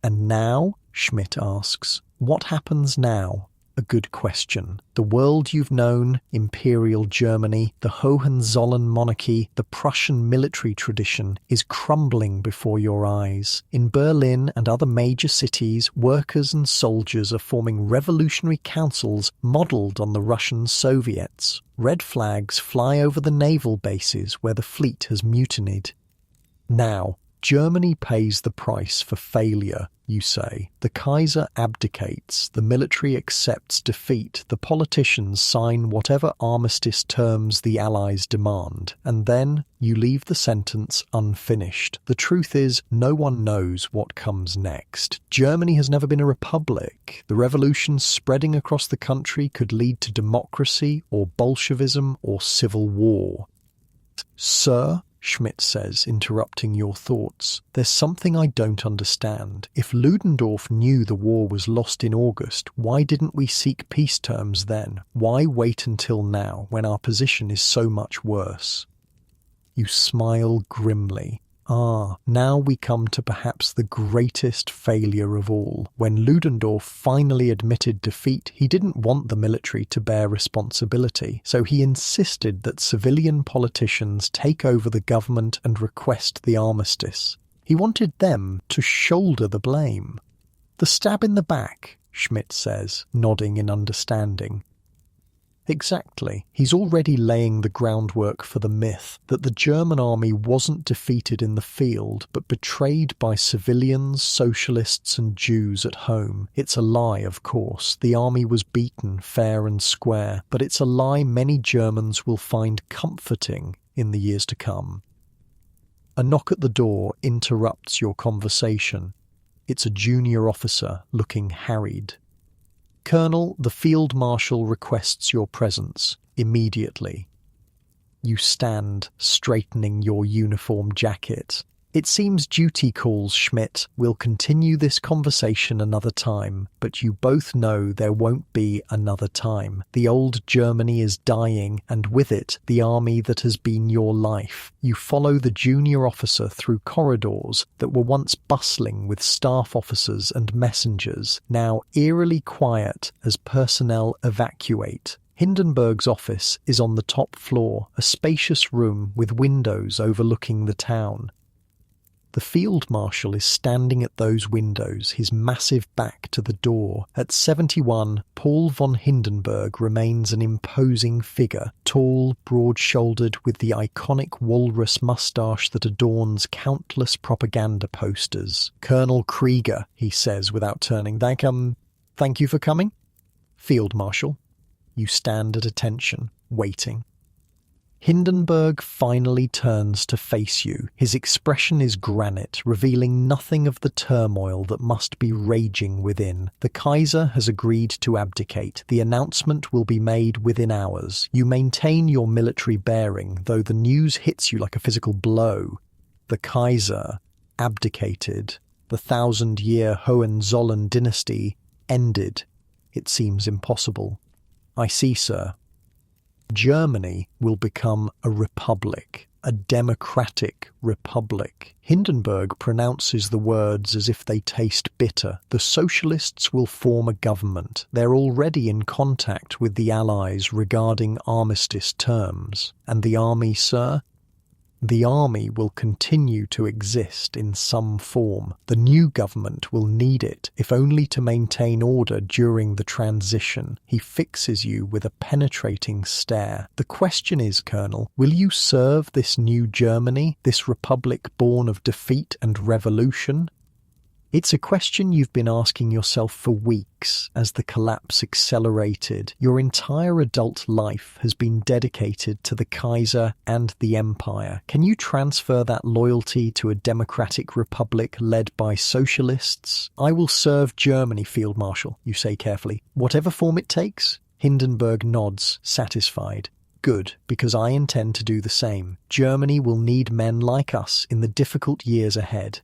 And now, Schmidt asks, what happens now? A good question. The world you've known, Imperial Germany, the Hohenzollern monarchy, the Prussian military tradition, is crumbling before your eyes. In Berlin and other major cities, workers and soldiers are forming revolutionary councils modelled on the Russian Soviets. Red flags fly over the naval bases where the fleet has mutinied. Now, Germany pays the price for failure, you say. The Kaiser abdicates, the military accepts defeat, the politicians sign whatever armistice terms the Allies demand, and then you leave the sentence unfinished. The truth is, no one knows what comes next. Germany has never been a republic. The revolution spreading across the country could lead to democracy or Bolshevism or civil war. Sir, Schmidt says, interrupting your thoughts, there's something I don't understand. If Ludendorff knew the war was lost in August, why didn't we seek peace terms then? Why wait until now, when our position is so much worse? You smile grimly. Now we come to perhaps the greatest failure of all. When Ludendorff finally admitted defeat, he didn't want the military to bear responsibility, so he insisted that civilian politicians take over the government and request the armistice. He wanted them to shoulder the blame. The stab in the back, Schmidt says, nodding in understanding. Exactly. He's already laying the groundwork for the myth that the German army wasn't defeated in the field, but betrayed by civilians, socialists and Jews at home. It's a lie, of course. The army was beaten fair and square, but it's a lie many Germans will find comforting in the years to come. A knock at the door interrupts your conversation. It's a junior officer looking harried. Colonel, the Field Marshal requests your presence, immediately. You stand, straightening your uniform jacket. It seems duty calls, Schmidt. We'll continue this conversation another time, but you both know there won't be another time. The old Germany is dying, and with it, the army that has been your life. You follow the junior officer through corridors that were once bustling with staff officers and messengers, now eerily quiet as personnel evacuate. Hindenburg's office is on the top floor, a spacious room with windows overlooking the town. The Field Marshal is standing at those windows, his massive back to the door. At 71, Paul von Hindenburg remains an imposing figure, tall, broad-shouldered, with the iconic walrus moustache that adorns countless propaganda posters. Colonel Krieger, he says without turning. Thank you for coming? Field Marshal. You stand at attention, waiting. Hindenburg finally turns to face you. His expression is granite, revealing nothing of the turmoil that must be raging within. The Kaiser has agreed to abdicate. The announcement will be made within hours. You maintain your military bearing, though the news hits you like a physical blow. The Kaiser abdicated. The 1,000-year Hohenzollern dynasty ended. It seems impossible. I see, sir. Germany will become a republic, a democratic republic. Hindenburg pronounces the words as if they taste bitter. The socialists will form a government. They're already in contact with the Allies regarding armistice terms. And the army, sir? The army will continue to exist in some form. The new government will need it, if only to maintain order during the transition. He fixes you with a penetrating stare. The question is, Colonel, will you serve this new Germany, this republic born of defeat and revolution? It's a question you've been asking yourself for weeks as the collapse accelerated. Your entire adult life has been dedicated to the Kaiser and the Empire. Can you transfer that loyalty to a democratic republic led by socialists? I will serve Germany, Field Marshal, you say carefully. Whatever form it takes? Hindenburg nods, satisfied. Good, because I intend to do the same. Germany will need men like us in the difficult years ahead.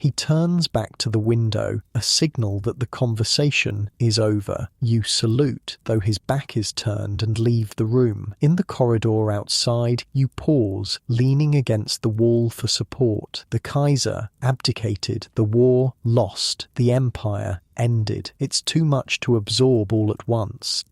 He turns back to the window, a signal that the conversation is over. You salute, though his back is turned, and leave the room. In the corridor outside, you pause, leaning against the wall for support. The Kaiser abdicated, the war lost, the empire ended. It's too much to absorb all at once.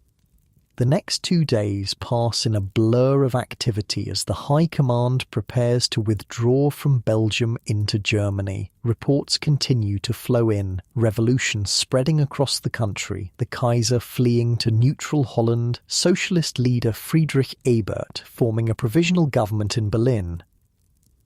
The next 2 days pass in a blur of activity as the High Command prepares to withdraw from Belgium into Germany. Reports continue to flow in, revolution spreading across the country, the Kaiser fleeing to neutral Holland, socialist leader Friedrich Ebert forming a provisional government in Berlin.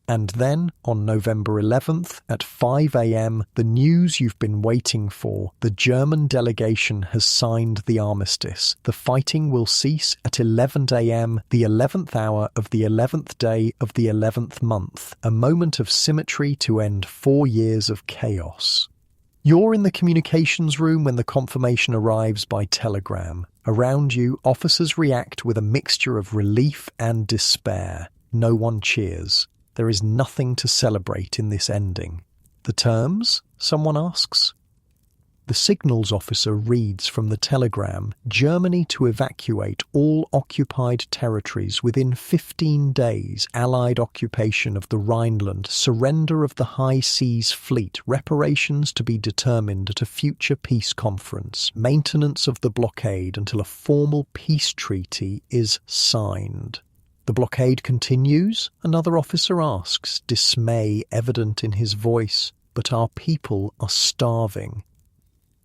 And then, on November 11th, at 5 a.m., the news you've been waiting for. The German delegation has signed the armistice. The fighting will cease at 11 a.m., the 11th hour of the 11th day of the 11th month, a moment of symmetry to end 4 years of chaos. You're in the communications room when the confirmation arrives by telegram. Around you, officers react with a mixture of relief and despair. No one cheers. There is nothing to celebrate in this ending. The terms? Someone asks. The signals officer reads from the telegram, Germany to evacuate all occupied territories within 15 days, Allied occupation of the Rhineland, surrender of the High Seas Fleet, reparations to be determined at a future peace conference, maintenance of the blockade until a formal peace treaty is signed. The blockade continues? Another officer asks, dismay evident in his voice. But our people are starving.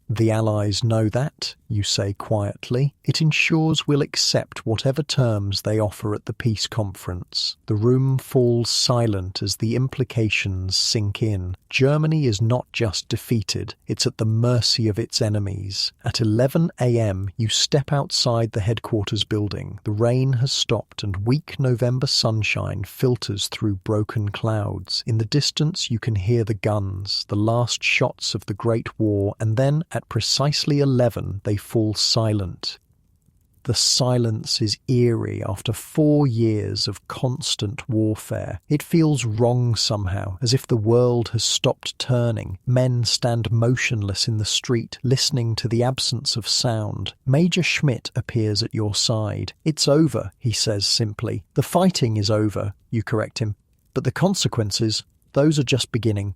The Allies know that, you say quietly. It ensures we'll accept whatever terms they offer at the peace conference. The room falls silent as the implications sink in. Germany is not just defeated, it's at the mercy of its enemies. At 11 a.m. you step outside the headquarters building. The rain has stopped and weak November sunshine filters through broken clouds. In the distance you can hear the guns, the last shots of the Great War, and then at precisely 11 they fall silent. The silence is eerie after 4 years of constant warfare. It feels wrong somehow, as if the world has stopped turning. Men stand motionless in the street, listening to the absence of sound. Major Schmidt appears at your side. It's over, he says simply. The fighting is over, you correct him. But the consequences, those are just beginning.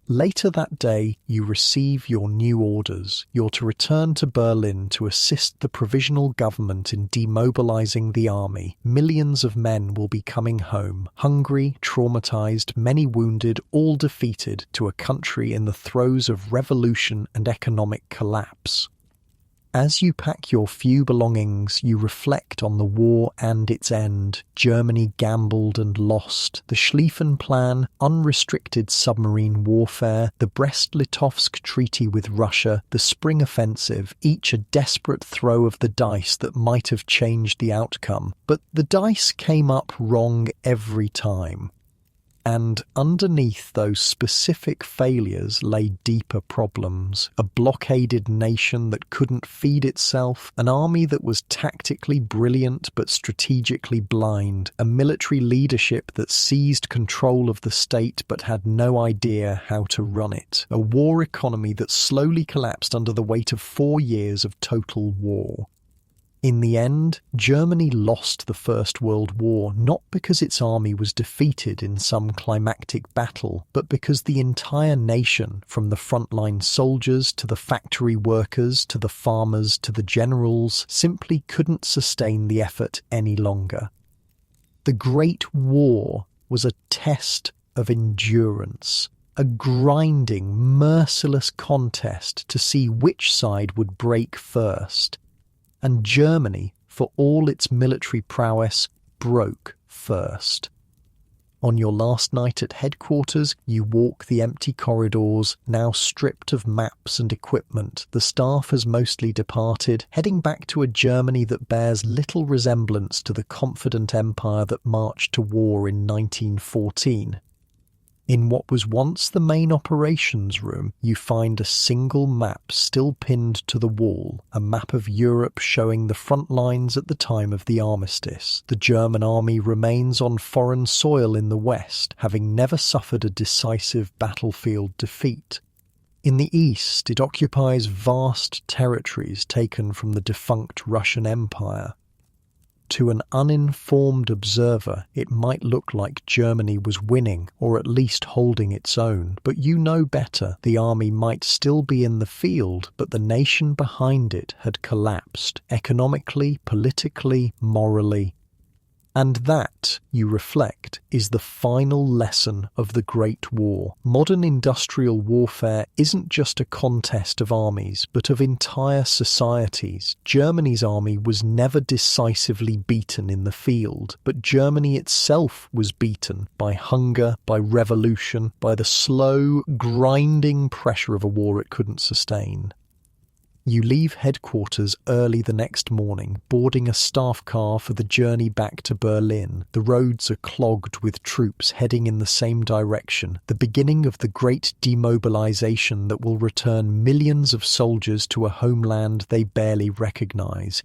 Later that day, you receive your new orders. You're to return to Berlin to assist the provisional government in demobilizing the army. Millions of men will be coming home, hungry, traumatized, many wounded, all defeated, to a country in the throes of revolution and economic collapse. As you pack your few belongings, you reflect on the war and its end. Germany gambled and lost. The Schlieffen Plan, unrestricted submarine warfare, the Brest-Litovsk Treaty with Russia, the Spring Offensive, each a desperate throw of the dice that might have changed the outcome. But the dice came up wrong every time. And underneath those specific failures lay deeper problems. A blockaded nation that couldn't feed itself, an army that was tactically brilliant but strategically blind, a military leadership that seized control of the state but had no idea how to run it, a war economy that slowly collapsed under the weight of 4 years of total war. In the end, Germany lost the First World War not because its army was defeated in some climactic battle, but because the entire nation, from the frontline soldiers to the factory workers to the farmers to the generals, simply couldn't sustain the effort any longer. The Great War was a test of endurance, a grinding, merciless contest to see which side would break first. And Germany, for all its military prowess, broke first. On your last night at headquarters, you walk the empty corridors, now stripped of maps and equipment. The staff has mostly departed, heading back to a Germany that bears little resemblance to the confident empire that marched to war in 1914. In what was once the main operations room, you find a single map still pinned to the wall, a map of Europe showing the front lines at the time of the armistice. The German army remains on foreign soil in the west, having never suffered a decisive battlefield defeat. In the east, it occupies vast territories taken from the defunct Russian Empire. To an uninformed observer, it might look like Germany was winning, or at least holding its own, but you know better. The army might still be in the field, but the nation behind it had collapsed, economically, politically, morally. And that, you reflect, is the final lesson of the Great War. Modern industrial warfare isn't just a contest of armies, but of entire societies. Germany's army was never decisively beaten in the field, but Germany itself was beaten by hunger, by revolution, by the slow, grinding pressure of a war it couldn't sustain. You leave headquarters early the next morning, boarding a staff car for the journey back to Berlin. The roads are clogged with troops heading in the same direction, the beginning of the great demobilization that will return millions of soldiers to a homeland they barely recognize.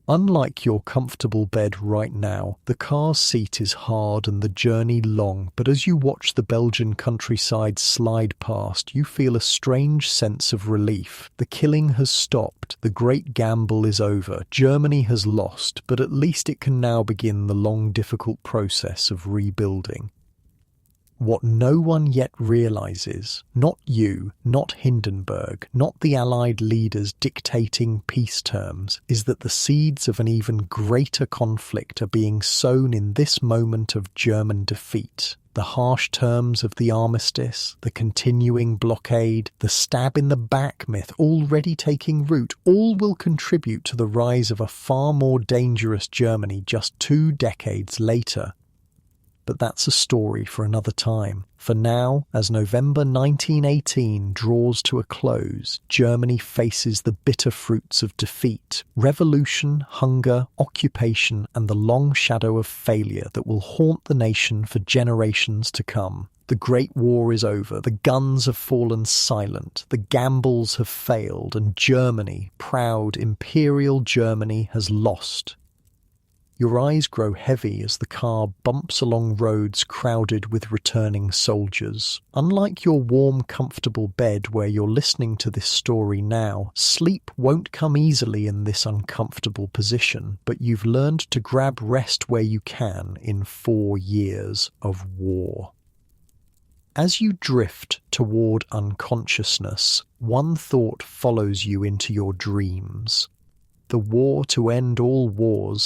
Unlike your comfortable bed right now, the car's seat is hard and the journey long, but as you watch the Belgian countryside slide past, you feel a strange sense of relief. The killing has stopped, the great gamble is over, Germany has lost, but at least it can now begin the long, difficult process of rebuilding. What no one yet realizes, not you, not Hindenburg, not the Allied leaders dictating peace terms, is that the seeds of an even greater conflict are being sown in this moment of German defeat. The harsh terms of the armistice, the continuing blockade, the stab in the back myth already taking root, all will contribute to the rise of a far more dangerous Germany just 2 decades later. But that's a story for another time. For now, as November 1918 draws to a close, Germany faces the bitter fruits of defeat, revolution, hunger, occupation, and the long shadow of failure that will haunt the nation for generations to come. The Great War is over, the guns have fallen silent, the gambles have failed, and Germany, proud imperial Germany, has lost. Your eyes grow heavy as the car bumps along roads crowded with returning soldiers. Unlike your warm, comfortable bed where you're listening to this story now, sleep won't come easily in this uncomfortable position, but you've learned to grab rest where you can in 4 years of war. As you drift toward unconsciousness, one thought follows you into your dreams. The war to end all wars